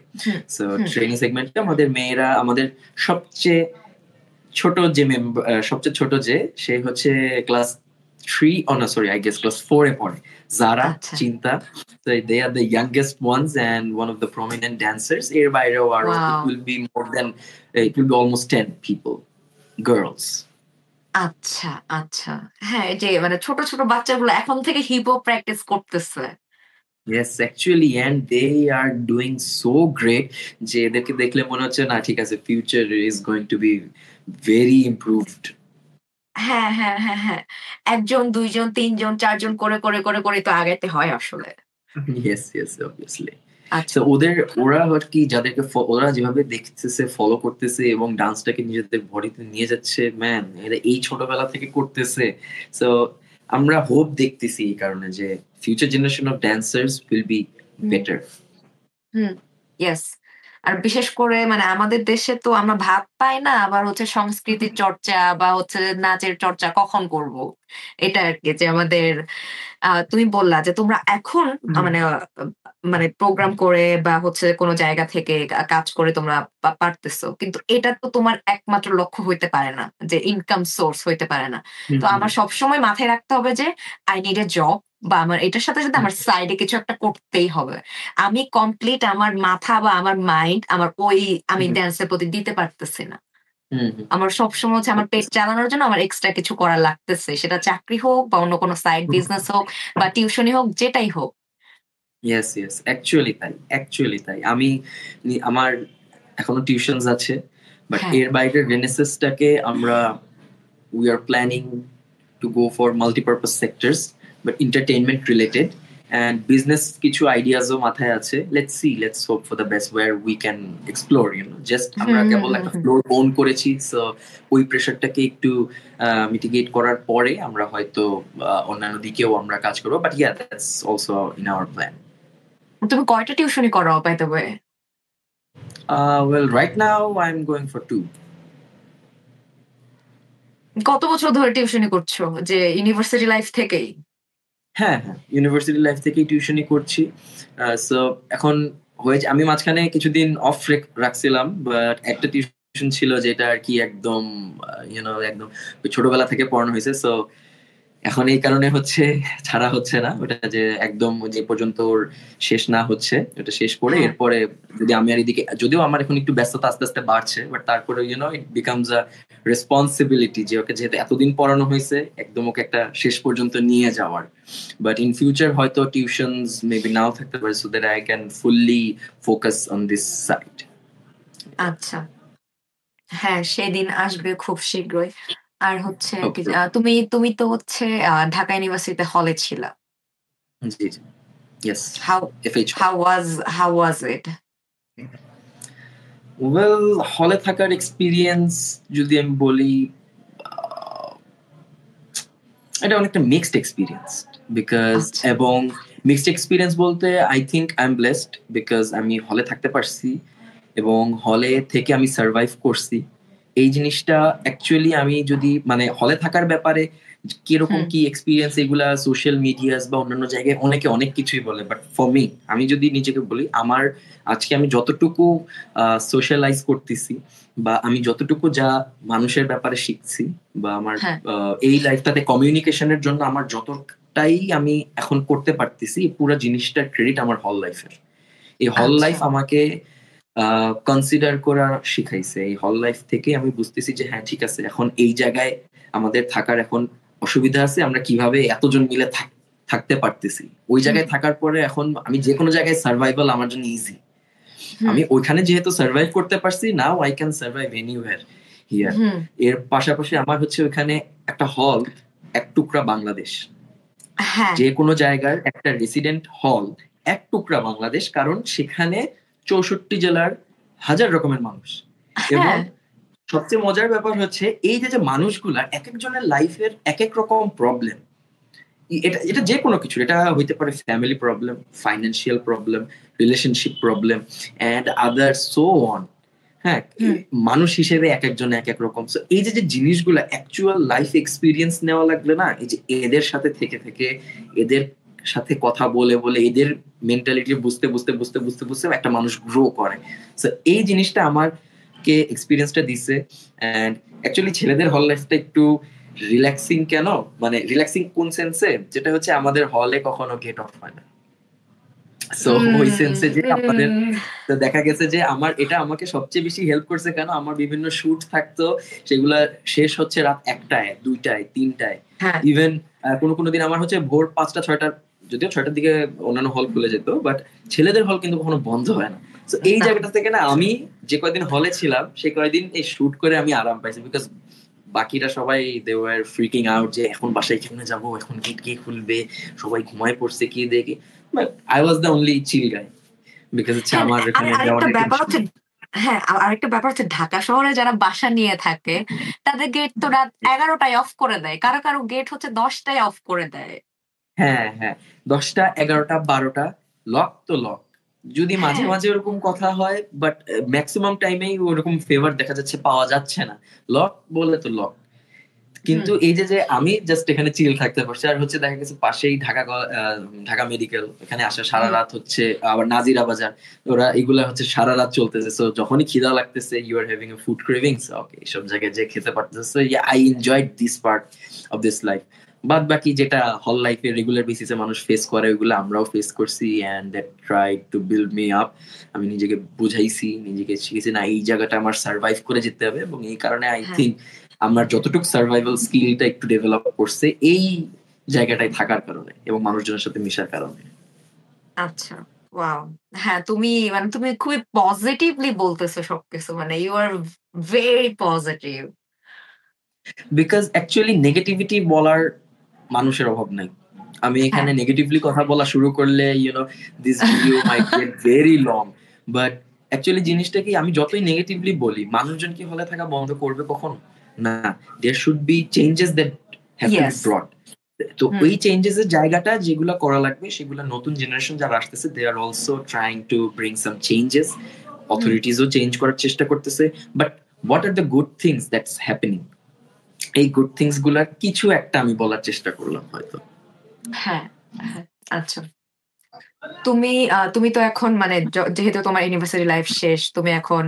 সো ট্রেনিং সেগমেন্টে আমাদের মেয়েরা, আমাদের সবচেয়ে ছোট যে সে হচ্ছে ক্লাস 3 I guess class 4 এ পড়ে, যারা চিন্তা। They are the youngest ones and one of the prominent dancers. এর বাইরেও আরো it will be almost 10 people, girls. আচ্ছা, হ্যাঁ, যে মানে ছোট ছোট বাচ্চাগুলো এখন থেকে হিপ হপ প্র্যাকটিস করতেছে। Yes, actually, and they are doing so great যে এদেরকে দেখলে মনে হচ্ছে না ঠিক আছে future is going to be very improved. হ্যাঁ, হ্যাঁ, হ্যাঁ, হ্যাঁ। ১ জন, ২ জন, ৩ জন, ৪ জন করে তো আগাইতে হয় আসলে। Yes, yes, obviously. আচ্ছা। তো ওরা আর কি যাদেরকে ওরা যেভাবে দেখতেছে, ফলো করতেছে এবং ডান্সটাকে নিজেদের বডিতে নিয়ে যাচ্ছে, ম্যান এরা এই ছোটবেলা থেকে করতেছে। সো আমরা হোপ দেখতেছি এই কারণে যে future generation of dancers will be hmm, better. Hmm, yes. আর বিশেষ করে মানে আমাদের দেশে তো আমরা ভাত পাই না, আবার হচ্ছে সংস্কৃতির চর্চা বা হচ্ছে নাচের চর্চা কখন করব? এটা আরকি যে আমাদের তুমি বললা যে তোমরা এখন মানে মানে প্রোগ্রাম করে বা হচ্ছে কোন জায়গা থেকে কাজ করে তোমরা পারতেছো। কিন্তু এটা তো তোমার একমাত্র লক্ষ্য হইতে পারে না। যে ইনকাম সোর্স হইতে পারে না। হুম, তো হুম, আমার সবসময় মাথায় রাখতে হবে যে I need a job বা আমার এটার সাথে হুম, আমার সাইডে কিছু একটা করতেই হবে। আমি কমপ্লিট আমার মাথা বা আমার মাইন্ড আমার আমি হুম, ড্যান্স এর প্রতি দিতে পারতেছি না। হুম, হুম, আমার সবসময় হচ্ছে আমার পেট চালানোর জন্য আমার এক্সট্রা কিছু করা লাগতেছে। সেটা চাকরি হোক বা অন্য কোনো সাইড হুম। বিজনেস হোক বা টিউশনি হোক যেটাই হোক। Yes, yes. অ্যাকচুয়ালি তাই। আমার এখনো টিউশনস আছে। বাট হ্যাঁ, এর বাইরে রেনেসাসটাকে আমরা we are planning to go for multi-purpose sectors but entertainment related and business কিছু আইডিয়াসও মাথায় আছে let's hope for the best where we can explore just আমরা হুম, হুম, কেবল হুম, একটা হুম। ফ্লোর ওন করেছি সো ওই প্রেশারটাকে একটু মিটিগেট করার পরে আমরা হয়তো অন্যান্য দিকেও আমরা কাজ করবো but yeah that's also in our plan. তুমি কয়টা টিউশনি করাও by the way? Well right now I'm going for 2. কত বছর ধরে টিউশনি করছো? যে ইউনিভার্সিটি লাইফ থেকেই? হ্যাঁ, হ্যাঁ। ইউনিভার্সিটি লাইফ থেকেই টিউশনি করছি। সো এখন হয়েছে আমি মাঝখানে কিছুদিন অফ রাখছিলাম। বাট একটা টিউশন ছিল যেটা আরকি একদম একদম ওই ছোটবেলা থেকে পড়ানো হইছে। সো এখন এই কারণে হচ্ছে ছাড়া হচ্ছে না। ওটা যে একদম যে পর্যন্ত ওর শেষ না হচ্ছে, ওটা শেষ করে হ্যাঁ, এরপরে যদি আমি আর এদিকে যদিও আমার এখন একটু ব্যস্ততা আস্তে, আস্তে বাড়ছে। বাট তারপরে ইট বিকামস আ রেসপনসিবিলিটি যে ওকে যেহেতু এতদিন পড়ানো হইছে, একদম ওকে একটা শেষ পর্যন্ত নিয়ে যাওয়ার। বাট ইন ফিউচার হয়তো টিউশনস মেবি নাও থাকতে পারে so that I can fully focus on this side. আচ্ছা। হ্যাঁ, সেদিন আসবে খুব শীঘ্রই। আর হচ্ছে কি ওকে, যে তুমি তুমি তো হচ্ছে ঢাকা ইউনিভার্সিটিতে হলে ছিলা। জি, জি। ইয়েস, হাউ এফএইচ হল। How was it? ওয়েল হলে থাকার এক্সপেরিয়েন্স যদি আমি বলি আহ, এটা অনেকটা মিক্সড এক্সপিরিয়েন্স বিকজ আচ্ছা। এবং মিক্সড এক্সপিরিয়েন্স বলতে I think I am blessed because আমি হলে থাকতে পারছি এবং হলে থেকে আমি সার্ভাইভ করছি এই জিনিসটা অ্যাকচুয়ালি আমি যদি মানে হলে থাকার ব্যাপারে কিরকম হুম, কি এক্সপিরিয়েন্স এগুলা সোশ্যাল মিডিয়াস বা অন্যান্য জায়গায় অনেকে অনেক কিছুই বলে বাট ফর মি আমি যদি নিজেকে বলি আমার আজকে আমি যতটুকু সোশ্যালাইজ করতেছি বা আমি যতটুকু যা মানুষের ব্যাপারে শিখছি বা আমার হ্যাঁ, এই লাইফটাতে কমিউনিকেশনের জন্য আমার যতটাই আমি এখন করতে পারতেছি এই পুরো জিনিসটার ক্রেডিট আমার হল লাইফের। এই হল আচ্ছা। লাইফ আমাকে কনসিডার করা শিখাইছে। এই হল লাইফ থেকে আমি বুঝতেছি যে হ্যাঁ ঠিক আছে এখন এই জায়গায় আমাদের থাকার এখন অসুবিধা আছে আমরা কিভাবে এতজন মিলে থাকতে পারতেছি ওই হুম, জায়গায় থাকার পরে এখন আমি যে কোনো জায়গায় সার্ভাইভাল আমার জন্য ইজি। হুম, আমি ওইখানে যেহেতু সার্ভাইভ করতে পারছি now I can survive anywhere here. Hmm. এর পাশাপাশি আমার হচ্ছে ওইখানে একটা হল এক টুকরা বাংলাদেশ হ্যাঁ, যে কোনো জায়গার একটা রেসিডেন্ট হল এক টুকরা বাংলাদেশ কারণ সেখানে 64 জেলার হাজার রকমের মানুষ এবং হ্যাঁ, সবচেয়ে মজার ব্যাপার হচ্ছে এই যে যে মানুষগুলা এক একজনের লাইফের এক এক রকম প্রবলেম এটা এটা যে কোনো কিছু এটা হইতে পারে family problem financial problem relationship problem and other so on. হ্যাঁ হুম, মানুষ হিসেবে এক একজন এক এক রকম So, এই যে যে জিনিসগুলো অ্যাকচুয়াল লাইফ এক্সপিরিয়েন্স নেওয়া লাগলে না এই যে এদের সাথে থেকে থেকে এদের সাথে কথা বলে বলে এদের মেন্টালিটি বুঝতে বুঝতে বুঝতে বুঝতে বুঝতে একটা মানুষ গ্রো করে So, এই জিনিসটা আমাকে এক্সপিরিয়েন্সটা দিছে এন্ড অ্যাকচুয়ালি ছেলেদের হল লাইফটা একটু রিল্যাক্সিং কেন মানে রিল্যাক্সিং কোন সেন্সে যেটা হচ্ছে আমাদের হলে কখনো গেট অফ হয় না সো ওই সেন্সে যে আমাদের উম তো দেখা গেছে যে এটা আমাকে সবচেয়ে বেশি হেল্প করছে কেন আমার বিভিন্ন শুট থাকতো সেগুলা শেষ হচ্ছে রাত 1টায় 2টায় 3টায় হ্যাঁ, ইভেন কোনো কোনো দিন আমার হচ্ছে ভোর 5টা 6টার যদিও 6টার দিকে অন্যান্য হল খুলে যেত, বাট ছেলেদের হল কিন্তু কখনো বন্ধ হয় না। তো এই না। জায়গাটা থেকে না আমি যে কয়দিন হলে ছিলাম সেই কয়দিন এই শুট করে আমি আরাম পাইছি, বিকজ বাকিরা সবাই দে ওয়ার ফ্রিকিং আউট যে এখন বাসায় কেমনে যাবো, এখন গেট কে খুলবে, সবাই ঘুমায় পড়ছে কি দেখে। But I was the only chill guy, because হচ্ছে হ্যাঁ, আমার এখানে যাওয়ার আরেকটা ব্যাপার টেনশন হচ্ছে, হ্যাঁ, আরেকটা ব্যাপার হচ্ছে ঢাকা শহরে যারা বাসা নিয়ে থাকে তাদের গেট তো রাত 11টায় অফ করে দেয়, কারো কারো গেট হচ্ছে 10টায় অফ করে দেয়। হ্যাঁ হ্যাঁ, 10টা 11টা 12টা লক তো লক। যদি মাঝে হ্যাঁ। মাঝে ওরকম কথা হয়, বাট ম্যাক্সিমাম টাইমেই ওরকম ফেভার দেখা যাচ্ছে পাওয়া যাচ্ছে না। লক বলে তো লক। হুম। কিন্তু এই যে যে আমি জাস্ট এখানে চিল থাকতে পারছি, আর হচ্ছে দেখা গেছে পাশেই ঢাকা মেডিকেল, এখানে আসা সারা রাত হচ্ছে, আবার নাজিরা বাজার, ওরা এগুলা হচ্ছে সারা রাত চলতেছে। সো যখনই খিদা লাগতেছে, you are having a food cravings, okay এইসব জায়গায় যে খেতে পারতেছে। So I enjoyed this part of this life. বাদ বাকি যেটা হল লাইফে রেগুলার বেসিসে মানুষ ফেস করে, ওইগুলো আমরাও ফেস করছি, and that try to build me up. আমি নিজেকে বুঝাইছি, নিজেকে শিখেছি না এই জায়গাটা আমার সার্ভাইভ করে যেতে হবে, এবং এই কারণে আই হ্যাঁ। থিঙ্ক আমার যতটুকু সার্ভাইভাল স্কিলটা একটু ডেভেলপ করছে এই জায়গাটায় থাকার কারণে এবং মানুষজনের সাথে মিশার কারণে। আচ্ছা, ওয়াও! হ্যাঁ, তুমি খুবই পজিটিভলি বলতেছো সবকিছু। মানে you are very positive. Because actually negativity বলার মানুষের অভাব নাই। আমি হ্যাঁ। এখানে নেগেটিভলি কথা বলা শুরু করলে this video might get very long, but actually জিনিসটা কি, আমি যতই নেগেটিভলি বলি মানুষজন কি হলে থাকা বন্ধ করবে কখনো? না। There should be changes that have to be yes. Brought. তো হুম, ওই চেঞ্জেস এর জায়গাটা যেগুলো করা লাগবে, সেগুলো নতুন জেনারেশন যারা আসতেছে, they are also trying to bring some changes. Hmm. অথরিটিজও চেঞ্জ করার চেষ্টা করতেছে। But what are the good things that's happening, এই গুড থিংস গুলার কিছু একটা আমি বলার চেষ্টা করলাম হয়তো। হ্যাঁ, হ্যাঁ। আচ্ছা। তুমি তো এখন মানে যেহেতু তোমার ইউনিভার্সিটি লাইফ শেষ, তুমি এখন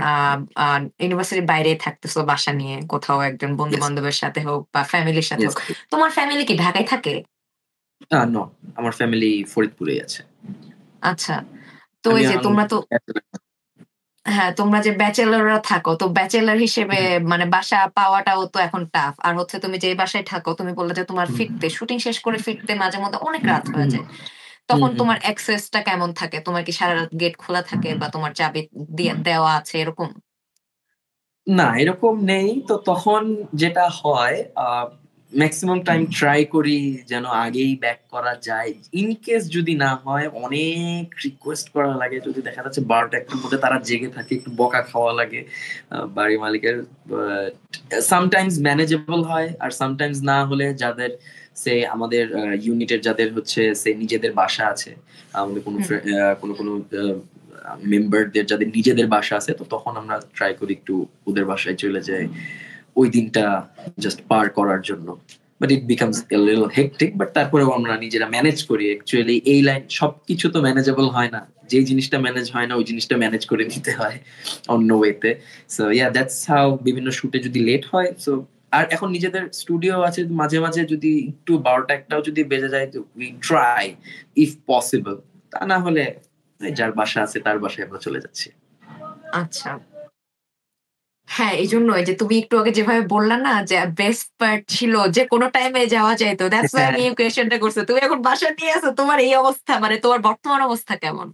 ইউনিভার্সিটির বাইরে থাকতেছো বাসা নিয়ে, কোথাও একজন ইয়েস, বন্ধু-বান্ধবের সাথে হোক বা ফ্যামিলির সাথে ইয়েস। হোক। তোমার ফ্যামিলি কি ঢাকায় থাকে? নো, আমার ফ্যামিলি ফরিদপুরেই আছে। আচ্ছা। তো আমি এই যে এখন তোমরা তো, হ্যাঁ, তোমরা যে ব্যাচেলররা থাকো, তো ব্যাচেলর হিসেবে মানে বাসা পাওয়াটাও তো এখন টাফ। আর হচ্ছে তুমি যে বাসায় থাকো, তুমি বললে যে তোমার ফিরতে, শুটিং শেষ করে ফিরতে মাঝে মধ্যে অনেক রাত হয়ে যায়। তখন তোমার অ্যাক্সেস টা কেমন থাকে? তোমার কি সারারাত গেট খোলা থাকে বা তোমার চাবি দেওয়া আছে এরকম? না, এরকম নেই। তো তখন যেটা হয়, ম্যাক্সিমাম টাইম ট্রাই করি যেন আগেই ব্যাক করা যায়। ইন কেস যদি না হয়, অনেক রিকোয়েস্ট করা লাগে। যদি দেখা যাচ্ছে 12টা-1টার মধ্যে তারা জেগে থাকে, একটু বকা খাওয়া লাগে বাড়ির মালিকের। বাট সামটাইমস ম্যানেজেবল হয়, আর সামটাইমস না হলে যাদের আমাদের ইউনিটের যাদের হচ্ছে নিজেদের বাসা আছে, আমাদের কোনো হুম। কোনো কোনো মেম্বারদের যাদের নিজেদের বাসা আছে, তো তখন আমরা ট্রাই করি একটু ওদের বাসায় চলে যাই ওই দিনটা জাস্ট পার করার জন্য। But it becomes a little hectic, but তারপরেও আমরা নিজেরা ম্যানেজ করি। অ্যাকচুয়ালি এই লাইন সবকিছু তো ম্যানেজেবল হয় না, যে জিনিসটা ম্যানেজ হয় না ওই জিনিসটা ম্যানেজ করে নিতে হয় অন্য ওয়েতে। So yeah, that's how. বিভিন্ন শুটে যদি লেট হয়, সো আর এখন নিজেদের স্টুডিও আছে, মাঝে মাঝে যদি একটু 12টা-1টাও যদি বেজে যায়, তো উই ট্রাই ইফ পসিবল। তা না হলে যার বাসা আছে তার বাসায় আমরা চলে যাচ্ছি। আচ্ছা। হ্যাঁ, এইজন্যই যে তুমি একটু আগে যেভাবে বললা না যে বেস্ট পার্ট ছিল যে কোনো টাইমে যাওয়া যাইত। দ্যাটস ওয়াই আমি এই কোয়েশ্চেনটা করছি। তুমি এখন বাসা নিয়ে আছো, তোমার এই অবস্থা মানে তোমার বর্তমান অবস্থা কেমন?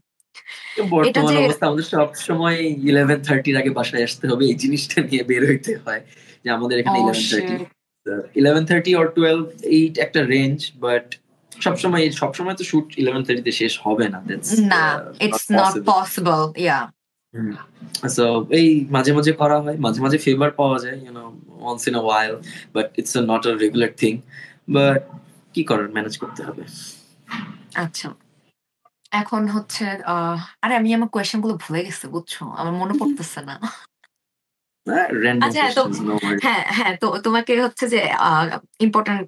এটা বর্তমান যে অবস্থা আমাদের সব সময় 11:30 আগে বাসায় আসতে হবে, এই জিনিসটা নিয়ে বের হইতে হয় যে আমাদের এখানে ওহ 11:30, শিট! 11:30 or 12, এই একটা রেঞ্জ। বাট সবসময় তো শুট 11:30 শেষ হবে না, দ্যাটস না, not it's not possible. Possible. Yeah. So এই মাঝে মাঝে করা হয়, মাঝে মাঝে ফেভার পাওয়া যায়, once in a while, but it's not a regular thing. But কি করার, ম্যানেজ করতে হবে। আচ্ছা। এখন হচ্ছে আরে আমি আমার কোয়েশ্চেন গুলো ভুলে গেছি, বুঝছো? আমার মনে পড়তেছে না। র্যান্ডম আচ্ছা, তো কোশ্চেন্স, নো ওয়ারি। হ্যাঁ, হ্যাঁ। তো তোমাকে হচ্ছে যে ইম্পোর্টেন্ট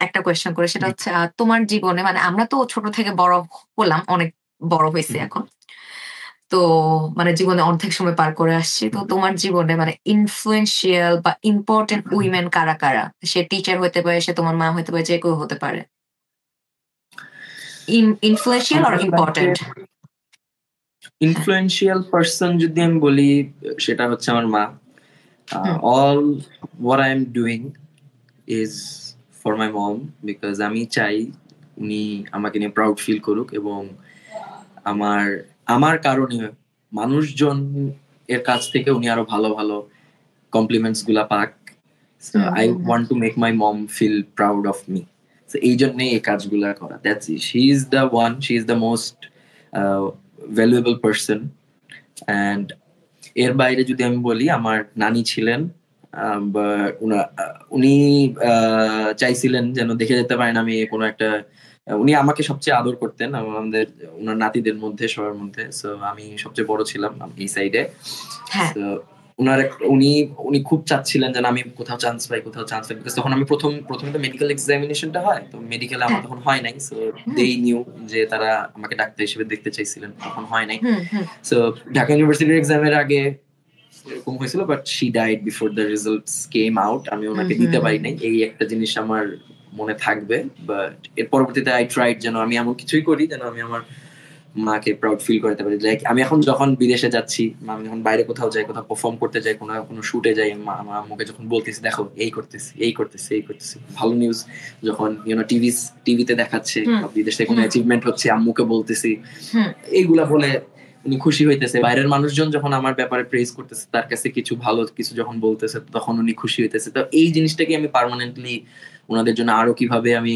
একটা কোয়েশ্চেন করে, সেটা হচ্ছে তোমার জীবনে মানে আমরা তো ছোট থেকে বড় হলাম, অনেক বড় হইছি এখন। তো মানে জীবনে অর্ধেক সময় পার করে আসছি। তো তোমার জীবনে মানে ইনফ্লুয়েন্সিয়াল বা ইম্পোর্টেন্ট উইমেন কারা, কারা? সে টিচার হইতে পারে, সে তোমার মা হইতে পারে, যে কেউ হতে পারে। ইনফ্লুয়েন্সিয়াল অর আমার লাইফে ইম্পোর্টেন্ট? হ্যাঁ। ইনফ্লুয়েন্সিয়াল পারসন যদি আমি বলি, সেটা হচ্ছে আমার মা। হুম, all what I am doing is for my mom, because আমি চাই উনি আমাকে নিয়ে প্রাউড ফিল করুক এবং আমার আমার কারণে মানুষজন এর কাছ থেকে উনি আরো ভালো ভালো কমপ্লিমেন্টস গুলা পাক। So I want to make my mom feel proud of me. So এই জন্যই এই কাজগুলা করা। That's it. She is the one, she is the most valuable person. And এর বাইরে যদি আমি বলি, আমার নানি ছিলেন, উনি চাইছিলেন যেন দেখে যেতে পারেন আমি কোনো একটা, উনি আমাকে সবচেয়ে আদর করতেন আমাদের ওনার নাতিদের মধ্যে সবার মধ্যে। সো আমি সবচেয়ে বড় ছিলাম এই সাইডে। উনি উনি খুব চাচ্ছিলেন যেন আমি কোথাও চান্স পাই, বিকজ তখন আমি প্রথমে তো মেডিকেল এক্সামিনেশনটা হয়, তো মেডিকেলে আমার তখন হয় নাই। সো দে নিউ যে তারা আমাকে ডাক্তার হিসেবে দেখতে চাইছিলেন, তখন হয় নাই। সো ঢাকা ইউনিভার্সিটির এক্সামের আগে এরকম হয়েছিল, but she died before the results came out. আমি ওনাকে দিতে পারি নাই, এই একটা জিনিস আমার মনে থাকবে। বাট এর পরবর্তীতে আই ট্রাইড যেন আমি এমন কিছুই করি যেন আমি আমার মাকে প্রাউড ফিল করতে পারি। লাইক আমি এখন যখন বিদেশে যাচ্ছি, আমি যখন বাইরে কোথাও যাই, কোথাও পারফর্ম করতে যাই, কোনো শুটে যাই, আমার আম্মুকে যখন বলতেছি দেখো এই করতেছি, ভালো নিউজ যখন টিভিতে দেখাচ্ছে বিদেশে কোনো অ্যাচিভমেন্ট হচ্ছে, আম্মুকে বলতেছি, এইগুলা বলে উনি খুশি হইতেছে। বাইরের মানুষজন যখন আমার ব্যাপারে প্রেজ করতেছে, তার কাছে কিছু ভালো কিছু যখন বলতেছে, তখন উনি খুশি হইতেছে। তো এই জিনিসটাকে আমি পার্মানেন্টলি ওনাদের জন্য আরো কিভাবে আমি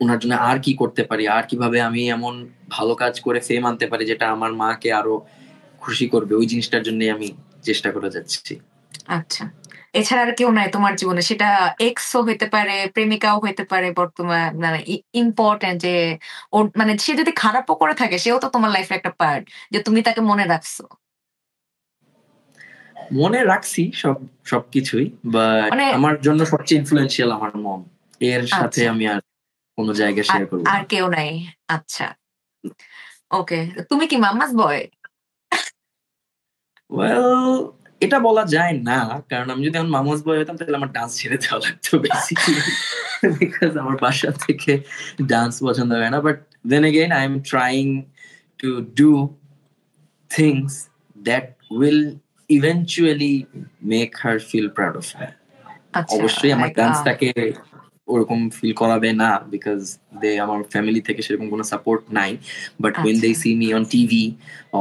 ওনার জন্য আর কি করতে পারি, আর কিভাবে আমি এমন ভালো কাজ করে ফেম আনতে পারি যেটা আমার মাকে আরো খুশি করবে, ওই জিনিসটার জন্য আমি চেষ্টা করে যাচ্ছি। আচ্ছা, এছাড়া আর কেউ নাই তোমার জীবনে? সেটা এক্সও হইতে পারে, প্রেমিকাও হইতে পারে, বর্তমান মানে ইম্পর্টেন্ট যে ওর মানে সে যদি খারাপও করে থাকে, সেও তো তোমার লাইফের একটা পার্ট, যে তুমি তাকে মনে রাখছো। মনে রাখছি সবকিছুই, বাট আমার জন্য সবচেয়ে ইনফ্লুয়েন্সিয়াল আমার মম। এর সাথে আমি আর কোনো জায়গায় শেয়ার করব আর কেউ নাই। আচ্ছা, ওকে। তুমি কি মাম্মাস বয়? ওয়েল, এটা বলা যায় না, কারণ আমি যদি আমার মামাস বয় হতাম তাহলে আমার ডান্স ছেড়ে দেওয়া লাগতো বেসিক্যালি, বিকজ আমার বাসা থেকে ডান্স পছন্দ হয় না। But then again I am trying to do things that will eventually make her feel proud of me. অবশ্যই আমার ডান্সটাকে ওরকম ফিল করাবে না, বিকজ আমার ফ্যামিলি থেকে সেরকম কোনো সাপোর্ট নাই। But when they see me on TV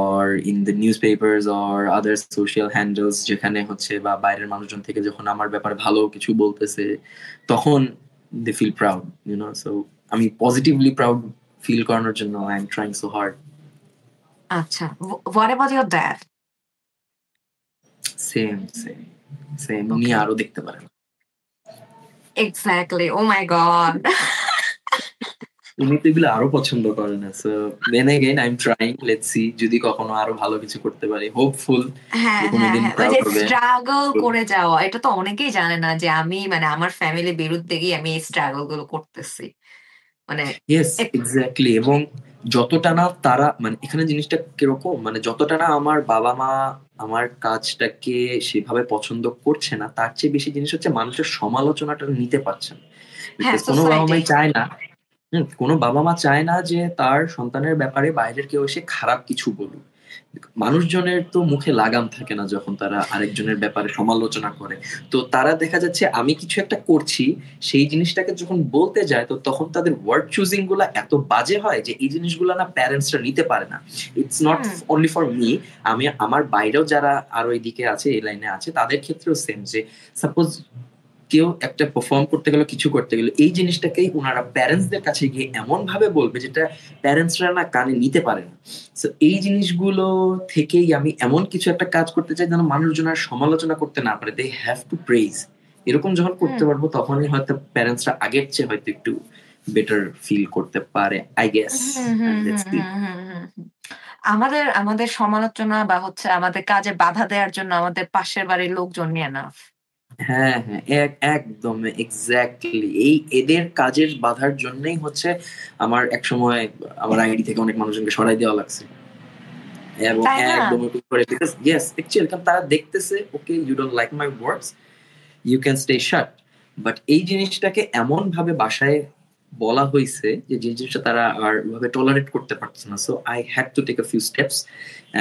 or in the newspapers or other social handles, যেখানে হচ্ছে বা বাইরের মানুষজন থেকে যখন আমার ব্যাপারে ভালো কিছু বলতেছে, তখন they feel proud, you know. So আমি পজিটিভলি প্রাউড ফিল করানোর জন্য I am trying so hard. আচ্ছা, what about your dad? Same. উনি আরো দেখতে পারেন। Exactly. Oh my god. উনি তো এগুলো আরো পছন্দ করে না। So then again I am trying, let's see যদি কখনো আরো ভালো কিছু করতে পারি, হোপফুল কোনোদিন প্রাউড হবে। স্ট্রাগল করে যাওয়া, এটা তো অনেকেই জানে না যে আমি মানে আমার ফ্যামিলির বিরুদ্ধে গিয়ে আমি এই স্ট্রাগল গুলো করতেছি। মানে ইয়েস, এক্স্যাক্টলি। এবং যতটা না তারা মানে এখানে জিনিসটা কিরকম, মানে যতটা না আমার বাবা মা আমার কাজটাকে সেভাবে পছন্দ করছে না, তার চেয়ে বেশি জিনিস হচ্ছে মানুষের সমালোচনাটা নিতে পারছে না। কোনো বাবা মাই চায় না, কোনো বাবা মা চায় না যে তার সন্তানের ব্যাপারে বাইরের কেউ এসে খারাপ কিছু বলুক। মানুষজনের তো মুখে লাগাম থাকে না যখন তারা আরেকজনের ব্যাপারে সমালোচনা করে। তো তারা দেখা যাচ্ছে আমি কিছু একটা করছি, সেই জিনিসটাকে যখন বলতে যায়, তো তখন তাদের ওয়ার্ড চুজিং গুলা এত বাজে হয় যে এই জিনিসগুলো না প্যারেন্টসরা নিতে পারে না। It's not only for me, আমি আমার বাইরেও যারা আরো এদিকে আছে, এই লাইনে আছে, তাদের ক্ষেত্রেও সেম। যে সাপোজ কেউ একটা পারফর্ম করতে গেলে, কিছু করতে গেলে, এই জিনিসটাকেই ওনারা প্যারেন্টসদের কাছে গিয়ে এমন ভাবে বলবে যেটা প্যারেন্টসরা না কানে নিতে পারে না। সো এই জিনিসগুলো থেকেই আমি এমন কিছু একটা কাজ করতে চাই যেন মানুষজন আর সমালোচনা করতে না পারে, দে হ্যাভ টু প্রেজ। এরকম যখন করতে পারবো, তখনই হয়তো প্যারেন্টসরা আগের চেয়ে হয়তো একটু বেটার ফিল করতে পারে, আই গেস। আমাদের আমাদের সমালোচনা বা হচ্ছে আমাদের কাজে বাধা দেওয়ার জন্য আমাদের পাশের বাড়ির লোকজন নিয়ে না। হ্যাঁ, একদম এক্স্যাক্টলি। এই এদের কাজের বাধার জন্যই হচ্ছে আমার একসময় আমার আইডি থেকে অনেক মানুষজনকে সরাই দেওয়া লাগছে। এবং একদম করে, বিকজ ইয়েস, অ্যাকচুয়ালি কারণ তারা দেখতেছে okay you don't like my words, you can stay shut. But এই জিনিসটাকে এমন ভাবে বাসায় বলা হয়েছে যে জিনিসটা তারা আর ভাবে টলারেট করতে পারছে না। So I had to take a few steps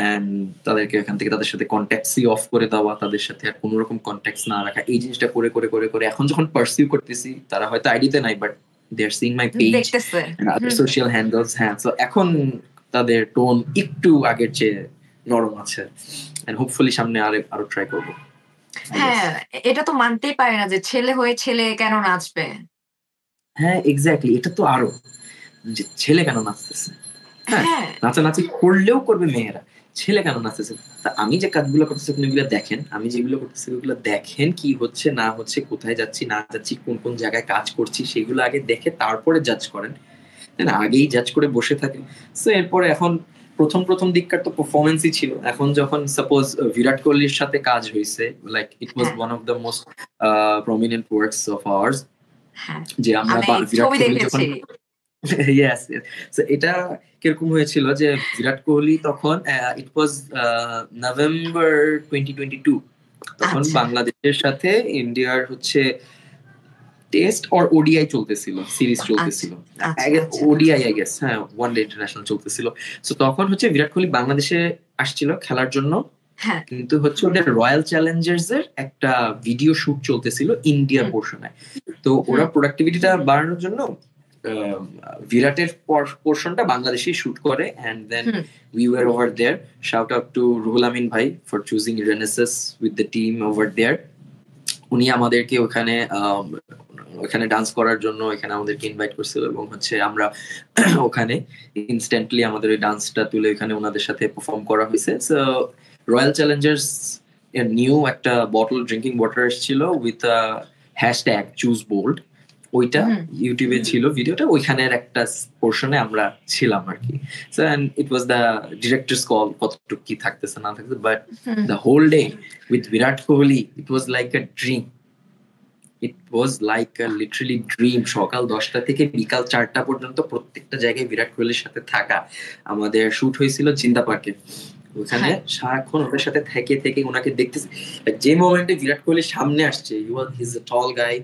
and তাদেরকে এখান থেকে তাদের সাথে কন্ট্যাক্টসই অফ করে দেওয়া, তাদের সাথে আর কোনো রকম কন্ট্যাক্টস না রাখা, এই জিনিসটা করে করে করে করে এখন যখন পারসিউ করতেছি, তারা হয়তো আইডিতে নাই, but they are seeing my page দেখতেছে আদার সোশ্যাল হ্যান্ডেলস। হ্যাঁ, তো এখন তাদের টোন একটু আগের চেয়ে নরম আছে, এন্ড হোপফুলি সামনে আরো ট্রাই করবো। হ্যাঁ, এটা তো মানতেই পারে না যে ছেলে হয়ে ছেলে কেন নাচবে। হ্যাঁ এক্স্যাক্টলি, এটা তো আরো যে ছেলে কেন নাচতেছে। হ্যাঁ, হ্যাঁ নাচানাচি করলেও করবে মেয়েরা, ছেলে কেন নাচতেছে। তা আমি যে কাজগুলো করতেছি আপনি ওগুলো দেখেন, আমি যেগুলো করতেছি ওগুলো দেখেন, কি হচ্ছে না হচ্ছে, কোথায় যাচ্ছি না যাচ্ছি, কোন কোন জায়গায় কাজ করছি, সেগুলো আগে দেখে তারপরে জাজ করেন, তাই না? আগেই জাজ করে বসে থাকেন। সো এরপরে এখন প্রথম দিককার তো পারফরমেন্সই ছিল, এখন যখন সাপোজ বিরাট কোহলির সাথে কাজ হয়েছে, লাইক ইট ওয়াজ হ্যাঁ one of the most prominent works of hours, হ্যাঁ যে আমরা আমি বিরাট ছবি কোহলি যখন দেখেছি। ইয়েস, সো এটা কিরকম হয়েছিল যে বিরাট কোহলি তখন ইট ওয়াজ নভেম্বর 2022, তখন আচ্ছা বাংলাদেশের সাথে ইন্ডিয়ার হচ্ছে টেস্ট অর ওডিআই চলতেছিল, সিরিজ আচ্ছা চলতেছিল, আচ্ছা আচ্ছা ওডিআই আই গেস, হ্যাঁ ওয়ান ডে ইন্টারন্যাশনাল চলতেছিল। সো তখন হচ্ছে বিরাট কোহলি বাংলাদেশে আসছিল খেলার জন্য, হ্যাঁ কিন্তু হচ্ছে ওদের রয়্যাল চ্যালেঞ্জার্স এর একটা ভিডিও শুট চলতেছিল ইন্ডিয়ার হুম পোর্শনে। তো ওরা হুম প্রোডাক্টিভিটিটা বাড়ানোর জন্য বিরাটের পোর্শনটা বাংলাদেশেই শুট করে, and then hmm we were over there. Shout out to Ruhul Amin ভাই for choosing Renaissance with the team over there. উনি আমাদেরকে ওখানে ডান্স করার জন্য এখানে আমাদেরকে ইনভাইট করছিল, এবং হচ্ছে আমরা ওখানে ইনস্ট্যান্টলি আমাদের ওই ডান্সটা তুলে ওখানে ওনাদের সাথে পারফর্ম করা হয়েছে। সো রয়্যাল চ্যালেঞ্জার্স এর নিউ একটা বটল ড্রিঙ্কিং ওয়াটার এসেছিল উইথ হ্যাশট্যাগ চুজ বোল্ড, ওইটা হুম ইউটিউবে ছিল ভিডিওটা, ওইখানের একটা পোর্শনে আমরা ছিলাম আর কি। So and it was the directors call কতটুকু কি থাকতেছে না থাকতেছে, but hmm the whole day with Virat Kohli, it was like a dream. It was like a literally dream. সকাল 10টা থেকে বিকাল 4টা পর্যন্ত প্রত্যেকটা জায়গায় বিরাট কোহলির সাথে থাকা। আমাদের শুট হয়েছিল জিন্দা পার্কে, ওখানে হ্যাঁ সারাক্ষণ ওদের সাথে থেকে থেকে ওনাকে দেখতেছি। যে মোমেন্টে বিরাট কোহলি সামনে আসছে, হিজ এ টল গাই,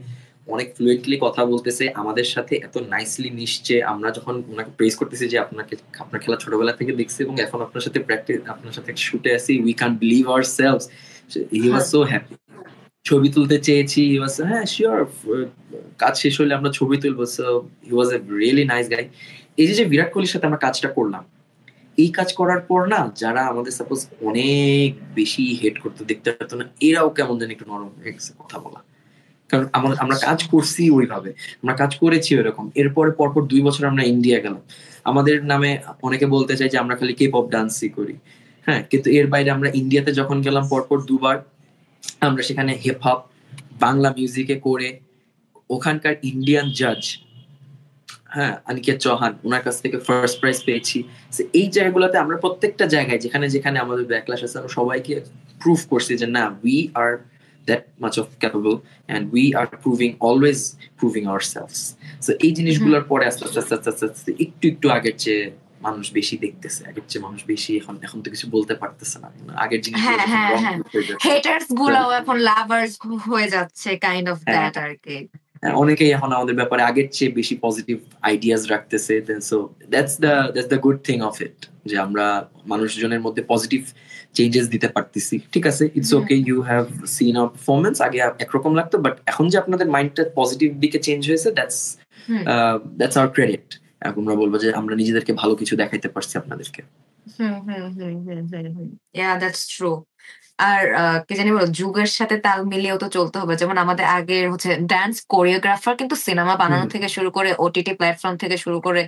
অনেক ফ্লুয়েন্টলি কথা বলতেছে আমাদের সাথে, এত নাইসলি মিশছে। আমরা যখন ওনাকে প্রেজ করতেছি যে আপনার খেলা ছোটবেলা থেকে দেখছি এবং এখন আপনার সাথে প্র্যাকটিস, আপনার সাথে শুটে আসি, উই কান্ট বিলিভ আওয়ারসেলভস, হি ওয়াজ হ্যাঁ সো হ্যাপি। ছবি তুলতে চেয়েছি, হি ওয়াজ হ্যাঁ শিওর, কাজ শেষ হলে আমরা ছবি তুলবো। So he was a really nice guy. এই যে বিরাট কোহলির সাথে আমরা কাজটা করলাম, এই কাজ করার পর না যারা আমাদের সাপোজ অনেক বেশি হেট করতে দেখতে পারতো না, এরাও কেমন যেন একটু নরম হয়ে গেছে কথা বলা, কারণ আমরা আচ্ছা কাজ করছি ওইভাবে, আমরা কাজ করেছি ওইরকম। এরপরে পরপর 2 বছর আমরা ইন্ডিয়া গেলাম, আমাদের নামে অনেকে বলতে চাই যে আমরা খালি কে পপ ডান্সই করি, হ্যাঁ, কিন্তু এর বাইরে আমরা ইন্ডিয়াতে যখন গেলাম পরপর 2বার, আমরা সেখানে হিপ হপ বাংলা মিউজিকে করে ওখানকার ইন্ডিয়ান জাজ, হ্যাঁ অনিকেত চৌহান, ওনার কাছ থেকে ফার্স্ট প্রাইজ পেয়েছি। So, এই জায়গাগুলোতে আমরা প্রত্যেকটা জায়গায় যেখানে যেখানে আমাদের ব্যাকলাশ আছে, আমরা সবাইকে প্রুভ করছি যে না, we are that much of capable and we are always proving ourselves. So এই হুম জিনিসগুলোর পরে আস্তে আস্তে আস্তে আস্তে আস্তে আস্তে একটু আগের চেয়ে মানুষ বেশি দেখতেছে, আগের চেয়ে মানুষ বেশি এখন তো কিছু বলতে পারতেছে না, আগের জিনিসগুলো হ্যাঁ যখন হ্যাঁ রং হ্যাঁ হয়ে যাচ্ছে। হেটার্স গুলাও এখন লাভার্স হয়ে যাচ্ছে, কাইন্ড অফ হ্যাঁ, দ্যাট আর কি। অনেকেই এখন আমাদের ব্যাপারে আগের চেয়ে বেশি পজিটিভ আইডিয়াস রাখতেছে। So that's the good thing of it, যে আমরা মানুষজনের মধ্যে পজিটিভ চেঞ্জেস দিতে পারতেছি। ঠিক আছে, it's hmm okay, you have seen our performance, আগে একরকম লাগতো, বাট এখন যে আপনাদের মাইন্ডটা পজিটিভ দিকে চেঞ্জ হয়েছে, হুম দ্যাটস আওয়ার ক্রেডিট। এখন আমরা বলবো যে আমরা নিজেদেরকে ভালো কিছু দেখাইতে পারছি আপনাদেরকে। হুম হুম হুম হুম হুম হুম ইয়া দ্যাটস ট্রু। আর কি জানি বলো, যুগের সাথে তাল মিলিয়েও তো চলতে হবে। যেমন আমাদের আগের হচ্ছে ডান্স কোরিওগ্রাফার কিন্তু সিনেমা হুম বানানো থেকে শুরু করে ওটিটি প্ল্যাটফর্ম থেকে শুরু করে,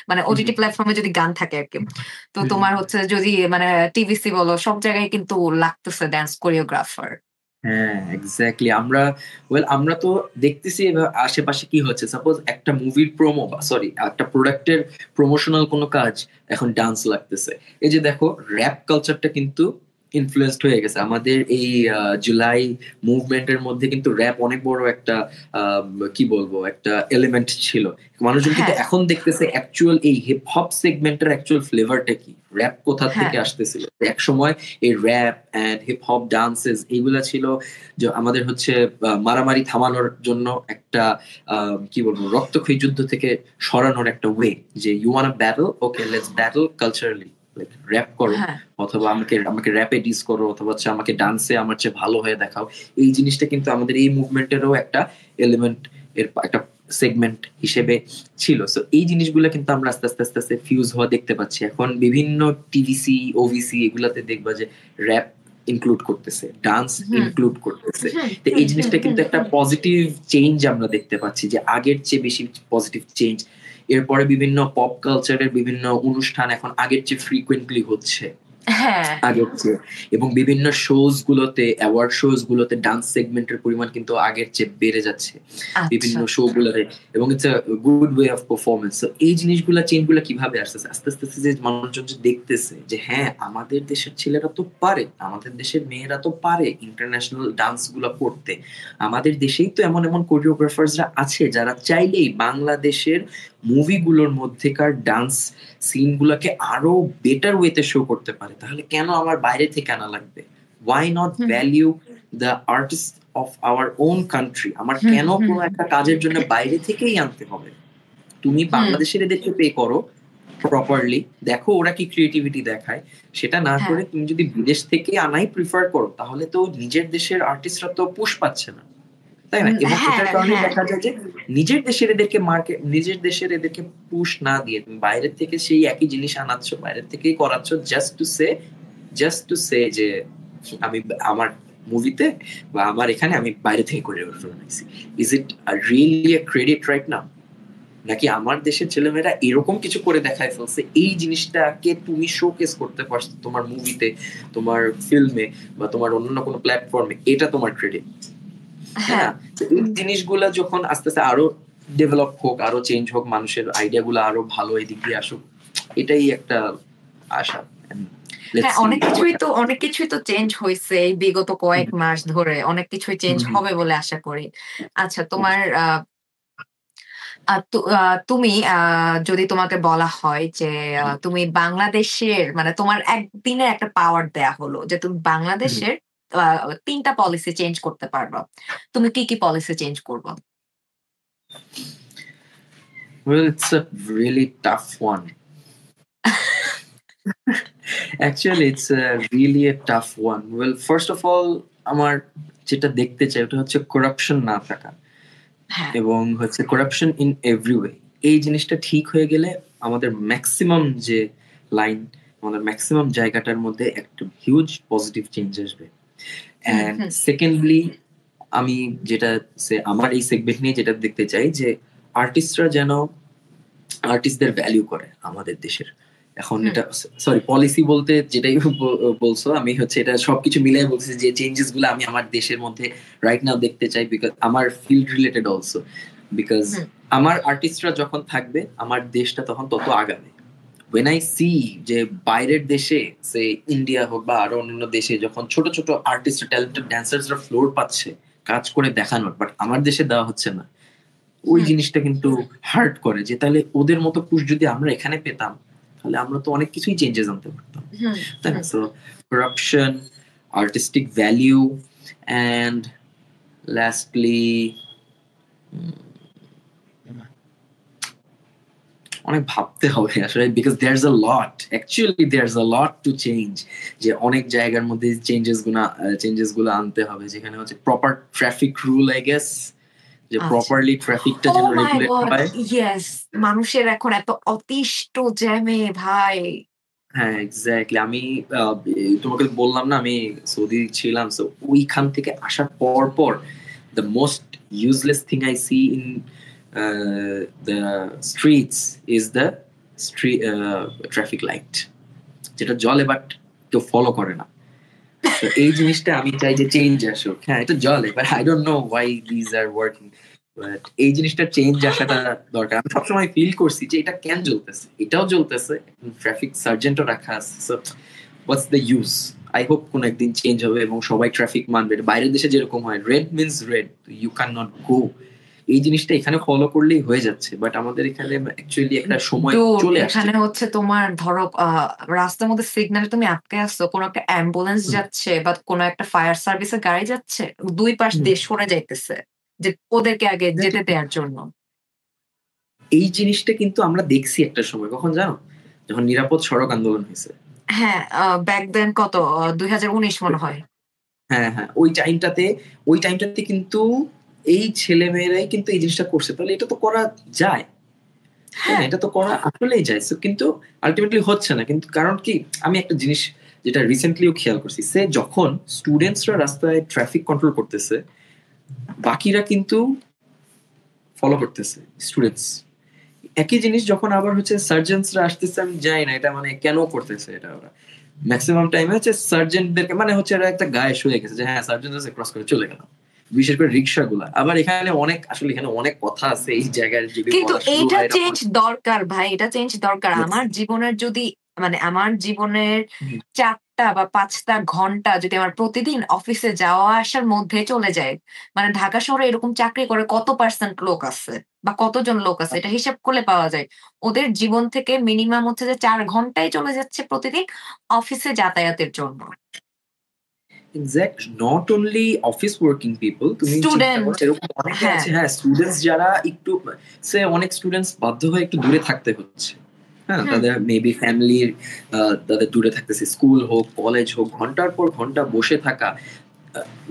মানে হুম ওটিটি প্ল্যাটফর্মে যদি গান থাকে আর কি, তো হুম তোমার হচ্ছে যদি মানে টিভিসি বলো, সব জায়গায় কিন্তু লাগতেছে ডান্স কোরিওগ্রাফার। হ্যাঁ এক্স্যাক্টলি। আমরা তো দেখতেছি এবার আশেপাশে কি হচ্ছে। সাপোজ একটা মুভির প্রোমো, সরি একটা প্রোডাক্টের প্রমোশনাল কোনো কাজ, এখন ডান্স লাগতেছে। এই যে দেখো, র‍্যাপ কালচারটা কিন্তু ইনফ্লুয়েন্সড হয়ে গেছে। আমাদের এই জুলাই মুভমেন্টের মধ্যে কিন্তু র‍্যাপ অনেক বড় একটা কি বলবো একটা এলিমেন্ট ছিল। মানুষজন কিন্তু হ্যাঁ এখন দেখতেছে অ্যাকচুয়াল এই হিপ হপ সেগমেন্টের অ্যাকচুয়াল ফ্লেভারটা কি, র‍্যাপ কোথা হ্যাঁ থেকে আসতেছিল। এক সময় এই rap and hip hop dances এইগুলা ছিল যে আমাদের হচ্ছে মারামারি থামানোর জন্য একটা কি বলবো রক্তক্ষয়ী যুদ্ধ থেকে সরানোর একটা ওয়ে, যে you want battle, okay let's battle culturally, like rap করো, হ্যাঁ অথবা আমাকে র‍্যাপে ডিস করো, অথবা হচ্ছে আমাকে ডান্সে আমার চেয়ে ভালো হয়ে দেখাও। এই জিনিসটা কিন্তু আমাদের এই মুভমেন্টেরও একটা এলিমেন্ট, এর একটা সেগমেন্ট হিসেবে ছিল। সো এই জিনিসগুলো কিন্তু আমরা আস্তে আস্তে আস্তে আস্তে ফিউজ হওয়া দেখতে পাচ্ছি। এখন বিভিন্ন টিভিসি ওভিসি এগুলাতে দেখবা যে র্যাপ ইনক্লুড করতেছে, ডান্স ইনক্লুড করতেছে। তো এই জিনিসটা কিন্তু একটা পজিটিভ চেঞ্জ আমরা দেখতে পাচ্ছি, যে আগের চেয়ে বেশি পজিটিভ চেঞ্জ। এরপরে বিভিন্ন পপ কালচারের বিভিন্ন অনুষ্ঠান এখন আগের চেয়ে ফ্রিকুয়েন্টলি হচ্ছে আগের চেয়ে, এবং বিভিন্ন শোজ গুলোতে, অ্যাওয়ার্ড শোজ গুলোতে ডান্স সেগমেন্টের পরিমাণ কিন্তু আগের চেয়ে বেড়ে যাচ্ছে বিভিন্ন শো গুলোতে, এবং it's a good way of performance. এই জিনিসগুলা চেঞ্জ গুলা কিভাবে আসতেছে আস্তে আস্তে আস্তে, যে মানুষজন যে দেখতেছে যে হ্যাঁ আমাদের দেশের ছেলেরা তো পারে, আমাদের দেশের মেয়েরা তো পারে ইন্টারন্যাশনাল ডান্স গুলা করতে, আমাদের দেশেই তো এমন এমন কোরিওগ্রাফারসরা আছে যারা চাইলেই বাংলাদেশের মুভিগুলোর মধ্যেকার ডান্স সিন গুলাকে আরো বেটার ওয়েতে শো করতে পারে, তাহলে কেন আমার বাইরে থেকে আনা লাগবে? Why not value the artist of our own country? আমার কেন কোনো একটা কাজের জন্য বাইরে থেকেই আনতে হবে? তুমি বাংলাদেশের এদেরকে পে করো প্রপারলি, দেখো ওরা কি ক্রিয়েটিভিটি দেখায়, সেটা না করে তুমি যদি বিদেশ থেকে আনাই প্রিফার করো, তাহলে তো নিজের দেশের আর্টিস্টরা তো পুশ পাচ্ছে না, তাই না? এবং এটার কারণে দেখা যায় যে নিজের দেশের এদেরকে মার্কেট, নিজের দেশের এদেরকে পুশ না দিয়ে তুমি বাইরের থেকে সেই একই জিনিস আনাচ্ছ, বাইরের থেকেই করাচ্ছ, জাস্ট টু সে যে আমি আমার মুভিতে বা আমার এখানে আমি বাইরে থেকে কোরিওগ্রাফি বানাইছি। Is it really a credit right now? নাকি আমার দেশের ছেলেমেয়েরা এরকম কিছু করে দেখায় ফেলছে, এই জিনিসটাকে তুমি শোকেস করতে পারছো তোমার মুভিতে, তোমার ফিল্মে বা তোমার অন্য কোনো প্ল্যাটফর্মে, এটা তোমার ক্রেডিট। হ্যাঁ, এই জিনিসগুলা যখন আস্তে আস্তে আরো ডেভেলপ হোক, আরো চেঞ্জ হোক, মানুষের আইডিয়া গুলো আরো ভালো এদিক দিয়ে আসুক, এটাই একটা আশা। অনেক কিছুই তো চেঞ্জ হয়েছে এই বিগত কয়েক মাস ধরে, অনেক কিছুই চেঞ্জ হবে বলে আশা করি। আচ্ছা, তোমার তুমি যদি তোমাকে বলা হয় যে তুমি বাংলাদেশের, মানে তোমার একদিনের একটা পাওয়ার দেয়া হলো যে তুমি বাংলাদেশের 3টা পলিসি চেঞ্জ করতে পারবা, তুমি কি কি পলিসি চেঞ্জ করবা? Well, it's a really tough one. Actually, it's really a tough one. Well, first of all, আমার যেটা দেখতে চাই ওটা হচ্ছে করাপশন না থাকা, এবং হচ্ছে করাপশন ইন এভরি ওয়ে। এই জিনিসটা ঠিক হয়ে গেলে আমাদের ম্যাক্সিমাম যে লাইন, আমাদের ম্যাক্সিমাম জায়গাটার মধ্যে একটা হিউজ পজিটিভ চেঞ্জ আসবে। এন্ড সেকেন্ডলি, আমি যেটা আমার এই সেগমেন্ট নিয়ে যেটা দেখতে চাই, যে আর্টিস্টরা যেন আর্টিস্টদের ভ্যালু করে আমাদের দেশের। এখন এটা সরি পলিসি বলতে যেটাই বলছো, আমি হচ্ছে এটা সবকিছু মিলাই বলছি যে চেঞ্জেস গুলো আমি আমার দেশের মধ্যে রাইট নাও দেখতে চাই, বিকজ আমার ফিল্ড রিলেটেড অলসো, বিকজ আমার আর্টিস্টরা যখন থাকবে আমার দেশটা তখন তত আগাবে। when I see যে বাইরের দেশে সে ইন্ডিয়া হোক বা আরো অন্যান্য দেশে যখন ছোট ছোট আর্টিস্ট, ট্যালেন্টেড ড্যান্সার্সরা ফ্লোর পাচ্ছে কাজ করে দেখানোর, বাট আমার দেশে দেওয়া হচ্ছে না, ওই জিনিসটা কিন্তু হার্ট করে, যে তাহলে ওদের মতো পুশ যদি আমরা এখানে পেতাম তাহলে আমরা তো অনেক কিছুই চেঞ্জেস আনতে পারতাম, তাই না? So corruption, artistic value, and lastly অনেক ভাবতে হবে আসলে, because there's a lot, actually there's a lot to change, যে অনেক জায়গার মধ্যে চেঞ্জেস গুলো আনতে হবে, যেখানে হচ্ছে proper traffic rule, I guess, যে প্রপারলি ট্রাফিকটা যেন রেগুলেট হয়। ইয়েস, মানুষের এখন এত অতিষ্ঠ জ্যামে ভাই। হ্যাঁ, এক্স্যাক্টলি। আমি তোমাকে বললাম না আমি সৌদি ছিলাম, সো ওইখান থেকে আসার পর the most useless thing I see in the streets is the traffic light, যেটা জলে বাট কেউ ফলো করে না। তো এই জিনিসটা আমি চাই যে চেঞ্জ আসুক। হ্যাঁ, এটা জলে, but I don't know why these are working, but এই জিনিসটা চেঞ্জ আসাটা দরকার। আমি সবসময় ফিল করছি যে এটা কেন জ্বলতেছে, এটাও জ্বলতেছে, ট্রাফিক সার্জেন্টও রাখা আছে, so what's the use? I hope কোন একদিন চেঞ্জ হবে এবং সবাই ট্রাফিক মানবে। বাইরের দেশে যেরকম হয় red means red, you can not go, এই জিনিসটা এখানে ফলো করলেই হয়ে যাচ্ছে, বাট আমাদের এখানে অ্যাকচুয়ালি একটা সময় চলে আসছে, এখানে হচ্ছে তোমার ধরো রাস্তার মধ্যে সিগন্যালে তুমি আটকে আসছো, কোনো একটা অ্যাম্বুলেন্স যাচ্ছে বা কোনো একটা ফায়ার সার্ভিসের গাড়ি যাচ্ছে, দুই পাশ দিয়ে সরে যাইতেছে যে ওদেরকে আগে যেতে দেওয়ার জন্য। এই জিনিসটা কিন্তু আমরা দেখছি একটা সময়, কখন জানো? যখন নিরাপদ সড়ক আন্দোলন হয়েছে। হ্যাঁ, ব্যাক দেন কত 2019 মনে হয়। হ্যাঁ, ওই টাইমটাতে কিন্তু এই ছেলে মেয়েরাই কিন্তু এই জিনিসটা করছে, তাহলে এটা তো করা যায়, হ্যাঁ এটা তো করা আসলেই যায়। So, কিন্তু আলটিমেটলি হচ্ছে না। কিন্তু কারণ কি, আমি একটা জিনিস যেটা রিসেন্টলিও খেয়াল করছি, সে যখন স্টুডেন্টসরা রাস্তায় ট্রাফিক কন্ট্রোল করতেছে, বাকিরা কিন্তু ফলো করতেছে স্টুডেন্টস। একই জিনিস যখন আবার হচ্ছে সার্জেন্টসরা আসতেছে, আমি জানি না এটা মানে কেন করতেছে এটা ওরা। ম্যাক্সিমাম টাইমে হচ্ছে সার্জেন্টদেরকে মানে হচ্ছে এরা একটা গায়ে শুয়ে গেছে যে হ্যাঁ সার্জেন্ট আছে, ক্রস করে চলে গেল। বিশেষ করে রিক্সা গুলা। আবার এখানে অনেক, আসলে এখানে অনেক কথা আছে এই জায়গায়, যদি কিন্তু বলা শুরু এইটা হয় এটা চেঞ্জ দরকার ভাই, এটা চেঞ্জ দরকার। Yes. আমার জীবনের যদি মানে আমার জীবনের হুম। ৪টা বা ৫টা ঘন্টা যদি আমার প্রতিদিন অফিসে যাওয়া আসার মধ্যে চলে যায়, মানে ঢাকা শহরে এরকম চাকরি করে কত পার্সেন্ট লোক আছে বা কতজন লোক আছে এটা হিসাব করলে পাওয়া যায়। ওদের জীবন থেকে মিনিমাম হচ্ছে যে ৪ ঘন্টাই চলে যাচ্ছে প্রতিদিন অফিসে যাতায়াতের জন্য। Exact, not only office working people, তুমি চিন্তা করো স্টুডেন্ট, এরকম অনেকে হ্যাঁ, আছে, হ্যাঁ স্টুডেন্টস যারা একটু সে অনেক স্টুডেন্টস বাধ্য হয়ে একটু দূরে থাকতে হচ্ছে, হ্যাঁ হুম, তাদের মেবি ফ্যামিলির, তাদের দূরে থাকতেছে, স্কুল হোক কলেজ হোক, ঘন্টার পর ঘন্টা বসে থাকা,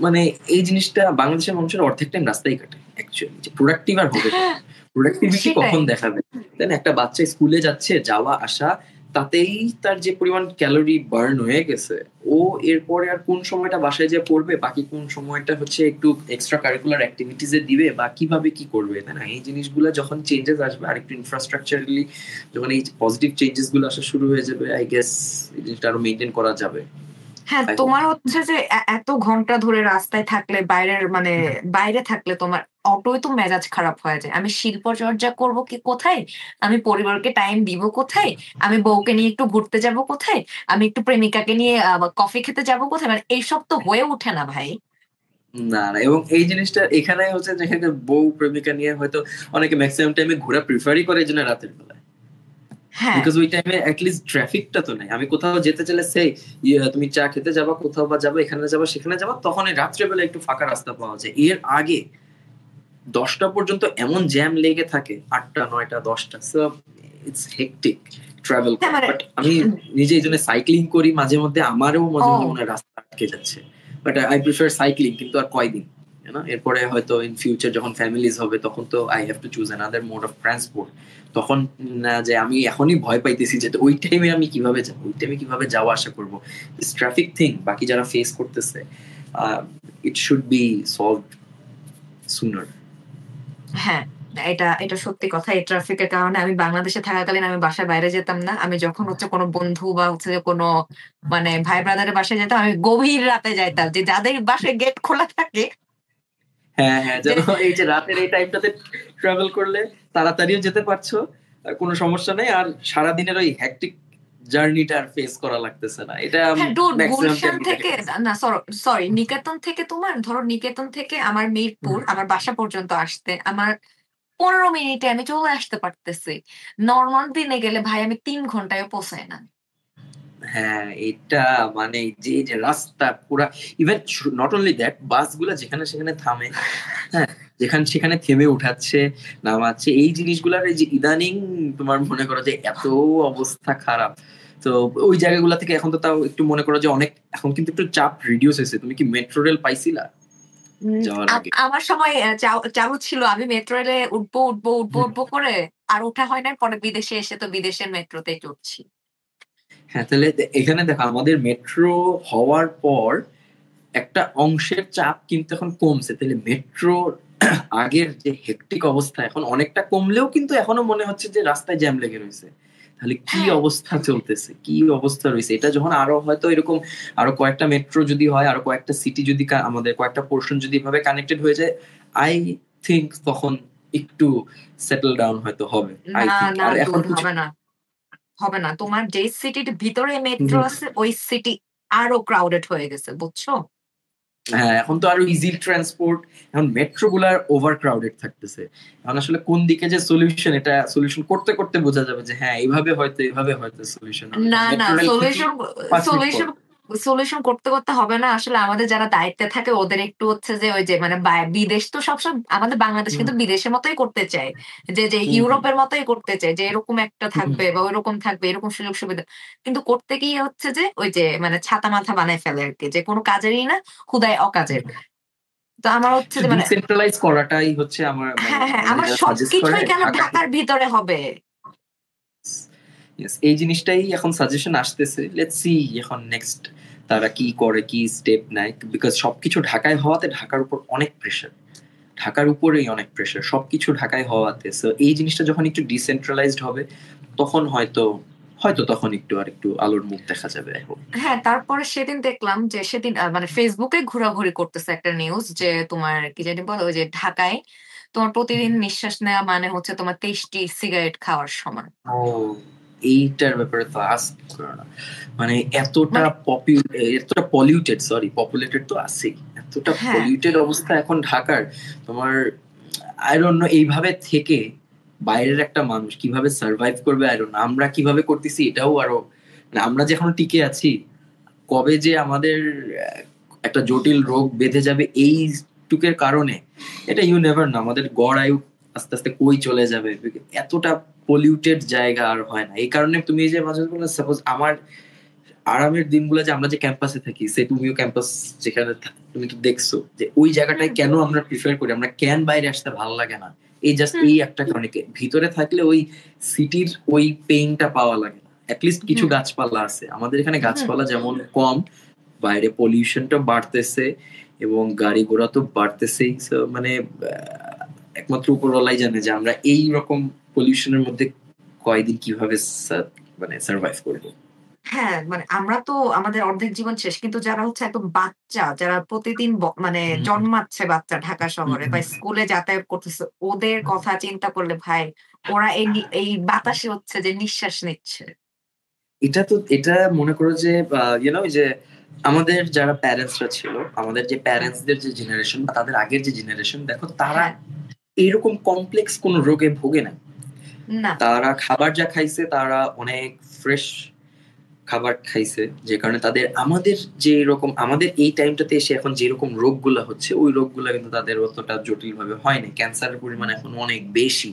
মানে এই জিনিসটা বাংলাদেশের মানুষের অর্ধেক টাইম রাস্তায় কাটে অ্যাকচুয়ালি। যে প্রোডাক্টিভ আর হবে হ্যাঁ, কখন, প্রোডাক্টিভিটি সেটাই। কখন দেখাবে? তাই না? একটা বাচ্চা স্কুলে যাচ্ছে, যাওয়া আসা, তাতেই তার যে পরিমাণ ক্যালোরি বার্ন হয়ে গেছে, ও এরপরে আর কোন সময়টা বাসায় যে পড়বে, বাকি কোন সময়টা হচ্ছে একটু এক্সট্রা কারিকুলার অ্যাক্টিভিটিসে দিবে বা কিভাবে কি করবে, তাই না? এই জিনিসগুলো যখন চেঞ্জেস আসবে আর একটু ইনফ্রাস্ট্রাকচারালি, যখন এই পজিটিভ চেঞ্জেস গুলো আসা শুরু হয়ে যাবে, আই গেস এই জিনিসটা আরো মেনটেন করা যাবে। হ্যাঁ, আই হোপ। তোমার হচ্ছে যে এত ঘন্টা ধরে রাস্তায় থাকলে বাইরের মানে বাইরে থাকলে তোমার অটোই তো মেজাজ খারাপ হয়ে যায়। আমি শিল্প চর্চা করব কি কোথায়? আমি পরিবারকে টাইম দিব কোথায়? আমি বউকে নিয়ে একটু ঘুরতে যাব কোথায়? আমি একটু প্রেমিকাকে নিয়ে কফি খেতে যাব কোথায়? মানে এইসব তো হয়ে ওঠে না ভাই। না, না, এবং এই জিনিসটা এখানে হচ্ছে যেখানে বউ প্রেমিকা নিয়ে হয়তো অনেকে ম্যাক্সিমাম টাইমে ঘোরা প্রিফারই করে এইজন্য রাতের বেলায়। হ্যাঁ, বিকজ ওই টাইমে এটলিস্ট ট্রাফিকটা তো নাই। আমি কোথাও যেতে চাইলে সেই তুমি চা খেতে যাবা, কোথাও বা যাবা, এখানে যাবা সেখানে যাবা, তখন এই রাত্রেবেলা একটু ফাঁকা রাস্তা পাওয়া যায়। এর আগে 10টা পর্যন্ত এমন জ্যাম লেগে থাকে, 8টা 9টা 10টা, সো ইটস হেক্টিক ট্রাভেল হ্যাঁ করা। মানে বাট আমি নিজে এই জন্য সাইক্লিং করি মাঝে মধ্যে, আমারও মাঝে মধ্যে মনে ও হয় রাস্তা আটকে যাচ্ছে, বাট আই প্রিফার সাইক্লিং। কিন্তু আর কয়দিন, এরপরে হয়তো ইন ফিউচার যখন ফ্যামিলিজ হবে তখন তো I have to choose another mode of transport. তখন না, যে আমি এখনই ভয় পাইতেছি যে ওই টাইমে আমি কিভাবে যাবো, ওই টাইমে কিভাবে যাওয়া আসা করবো, ট্রাফিক থিং বাকি যারা ফেস করতেছে, ইট শুড বি সলভড সুনার। হ্যাঁ, এটা এটা সত্যি কথা। এই ট্রাফিকের কারণে আমি বাংলাদেশে থাকাকালীন আমি বাসার বাইরে যেতাম না। আমি যখন হচ্ছে কোনো বন্ধু বা হচ্ছে যে কোনো মানে ভাই ব্রাদারের বাসায় যেতাম, আমি গভীর রাতে যাইতাম। যে যাদের বাসায় গেট খোলা থাকে হ্যাঁ, হ্যাঁ, যে যেন এই যে রাতের এই টাইমটাতে ট্রাভেল করলে তাড়াতাড়িও যেতে পারছো, আর কোনো সমস্যা নেই, আর সারাদিনের ওই হ্যাকটিক জার্নিটা আর ফেস করা লাগতেছে না। এটা হ্যাঁ, ডুড ম্যাক্সিমাম গুলশান টাইম থেকে না সরি নিকেতন থেকে তোমার ধরো নিকেতন থেকে আমার মিরপুর আমার বাসা পর্যন্ত আসতে আমার ১৫ মিনিটে আমি চলে আসতে পারতেছি। নরমাল দিনে গেলে ভাই আমি ৩ ঘন্টায়ও পৌঁছাই না। হ্যাঁ, এটা মানে যে যে রাস্তা পুরা, ইভেন নট অনলি দ্যাট, বাসগুলা যেখানে সেখানে থামে, হ্যাঁ, যেখানে সেখানে থেমে উঠাচ্ছে, নামাচ্ছে, এই জিনিসগুলার এই যে ইদানিং তোমার মনে করো যে এত অবস্থা খারাপ। তো ওই জায়গাগুলা থেকে এখন তো তাও একটু মনে করো যে অনেক, এখন কিন্তু একটু চাপ রিডিউস হয়েছে। তুমি কি মেট্রো রেল পাইছিলা যাওয়ার আগে? আমার সময় চালু ছিল। আমি মেট্রো রেলে উঠবো করে আর ওঠা হয় নাই। পরে বিদেশে এসে তো বিদেশের মেট্রোতেই উঠছি। হ্যাঁ, তাহলে এখানে দেখো আমাদের মেট্রো হওয়ার পর একটা অংশের চাপ কিন্তু এখন কমছে। তাহলে মেট্রো আগের যে হেক্টিক অবস্থা এখন অনেকটা কমলেও কিন্তু এখনো মনে হচ্ছে যে রাস্তায় জ্যাম লেগে রয়েছে। তাহলে কি হ্যাঁ, অবস্থা চলতেছে, কি অবস্থা রয়েছে, এটা যখন আরো হয়তো এরকম আরো কয়েকটা মেট্রো যদি হয়, আরো কয়েকটা সিটি যদি আমাদের কয়েকটা পোর্শন যদি এভাবে কানেক্টেড হয়ে যায়, আই থিংক তখন একটু সেটেল ডাউন হয়তো হবে, আই না, থিংক। না আর এখন ডুড কিছু হবে না। হবে না। তোমার যেই সিটির ভিতরে হুম, মেট্রো হুম। আছে ওই সিটি আরো ক্রাউডেড হয়ে গেছে, বুঝছো? হ্যাঁ, এখন তো আরো ইজি ট্রান্সপোর্ট, এখন মেট্রো গুলার ওভার ক্রাউডেড থাকতেছে। এখন আসলে কোন দিকে যে সলিউশন, এটা সলিউশন করতে করতে বোঝা যাবে যে হ্যাঁ এইভাবে হয়তো সলিউশন হবে। না, কারণ না মেট্রো রেল ঠিকই সলিউশন 5 মিনিট পর। সলিউশন সলিউশন করতে করতে হবে না। আসলে আমাদের যারা দায়িত্বে থাকে ওদের একটু হচ্ছে যে ওই যে মানে বিদেশ তো সবসময় আমাদের বাংলাদেশ হুম, কিন্তু বিদেশের মতোই করতে চায়। যে হুম, হুম, ইউরোপের মতোই করতে চায় যে এরকম একটা হুম। থাকবে বা ওইরকম থাকবে এরকম সুযোগ সুবিধা। কিন্তু করতে গিয়ে হচ্ছে যে ওই যে মানে ছাতা মাথা বানায় ফেলে আরকি। যে কোনো কাজেরই না, হুদায় অকাজের। তো আমার হচ্ছে যে মানে ডিসেন্ট্রালাইজ করাটাই হচ্ছে আমার মানে হ্যাঁ হ্যাঁ আমাদের আমার যারা সাজেস্ট করে সবকিছুই কেন ঢাকার ভিতরে হবে। Yes, এই জিনিসটাই এখন সাজেশন আসতেছে, লেটস সি এখন নেক্সট তারা কি করে, কি স্টেপ নেয়, বিকজ সবকিছু ঢাকায় হওয়াতে ঢাকার উপর অনেক প্রেশার, ঢাকার উপরেই অনেক প্রেশার, সবকিছু ঢাকায় হওয়াতে। সো এই জিনিসটা যখন একটু ডিসেন্ট্রালাইজড হবে তখন হয়তো হয়তো তখন একটু আর একটু আলোর মুখ দেখা যাবে এখন। হ্যাঁ তারপরে সেদিন দেখলাম যে সেদিন মানে ফেসবুকে ঘোরাঘুরি করতেছে একটা নিউজ যে তোমার কি জানি বলো ওই যে ঢাকায় তোমার প্রতিদিন নিঃশ্বাস নেওয়া মানে হচ্ছে তোমার 23টি সিগারেট খাওয়ার সমান। ও, এইটার ব্যাপারে তো আস্ক করো না। মানে এতটা মানে এতটা পলিউটেড, সরি পপুলেটেড তো আছেই, এতটা হ্যাঁ পলিউটেড অবস্থা এখন ঢাকার। তোমার আই ডোন্ট নো এইভাবে থেকে বাইরের একটা মানুষ কিভাবে সার্ভাইভ করবে, আই ডোন্ট নো। আমরা কিভাবে করতেছি এটাও আরো, মানে আমরা যে এখনো টিকে আছি, কবে যে আমাদের একটা জটিল রোগ বেঁধে যাবে এই টুকের কারণে, এটা ইউ নেভার না। আমাদের গড় আয়ু আস্তে আস্তে কই চলে যাবে, এতটা পলিউটেড জায়গা আর হয় না। এই কারণে তুমি যে মাঝে বললে সাপোজ আমার আরামের দিনগুলো যে আমরা যে ক্যাম্পাসে থাকি, সে তুমিও ক্যাম্পাস যেখানে তুমি তো দেখছো যে ওই জায়গাটায় হুম কেন আমরা প্রিফার করি, আমরা কেন বাইরে আসতে ভালো লাগে না, এই জাস্ট হুম এই একটা কারণে। ভিতরে থাকলে ওই সিটির ওই পেইনটা পাওয়া লাগে না। অ্যাটলিস্ট কিছু হুম গাছপালা আছে আমাদের এখানে, হুম গাছপালা যেমন কম, বাইরে পলিউশনটা বাড়তেছে এবং গাড়ি ঘোড়া তো বাড়তেছেই। So, মানে একমাত্র উপরওয়ালাই জানে যে আমরা এই রকম পলিউশনের মধ্যে কয়দিন কিভাবে মানে সার্ভাইভ করবো। হ্যাঁ মানে আমরা তো আমাদের অর্ধেক জীবন শেষ কিন্তু যারা হচ্ছে একদম বাচ্চা যারা প্রতিদিন মানে জন্মাচ্ছে বাচ্চা ঢাকা শহরে বা স্কুলে যাতায়াত করতেছে ওদের কথা চিন্তা করলে ভাই ওরা এই বাতাসে হচ্ছে যে নিঃশ্বাস নিচ্ছে। এটা তো এটা মনে করো যে যে আমাদের যারা প্যারেন্টসরা ছিল, আমাদের যে হুম, প্যারেন্টসদের যে জেনারেশন বা তাদের আগের যে জেনারেশন, দেখো তারা হ্যাঁ এইরকম কমপ্লেক্স কোন রোগে ভোগে না। না তারা খাবার যা খাইছে তারা অনেক ফ্রেশ খাবার খাইছে, যে কারণে তাদের আমাদের যে রকম আমাদের এই টাইমটাতে এসে এখন যেরকম রোগগুলা হচ্ছে ওই রোগগুলা কিন্তু তাদের অতটা জটিল ভাবে হয় না। ক্যান্সারের পরিমাণ এখন অনেক বেশি,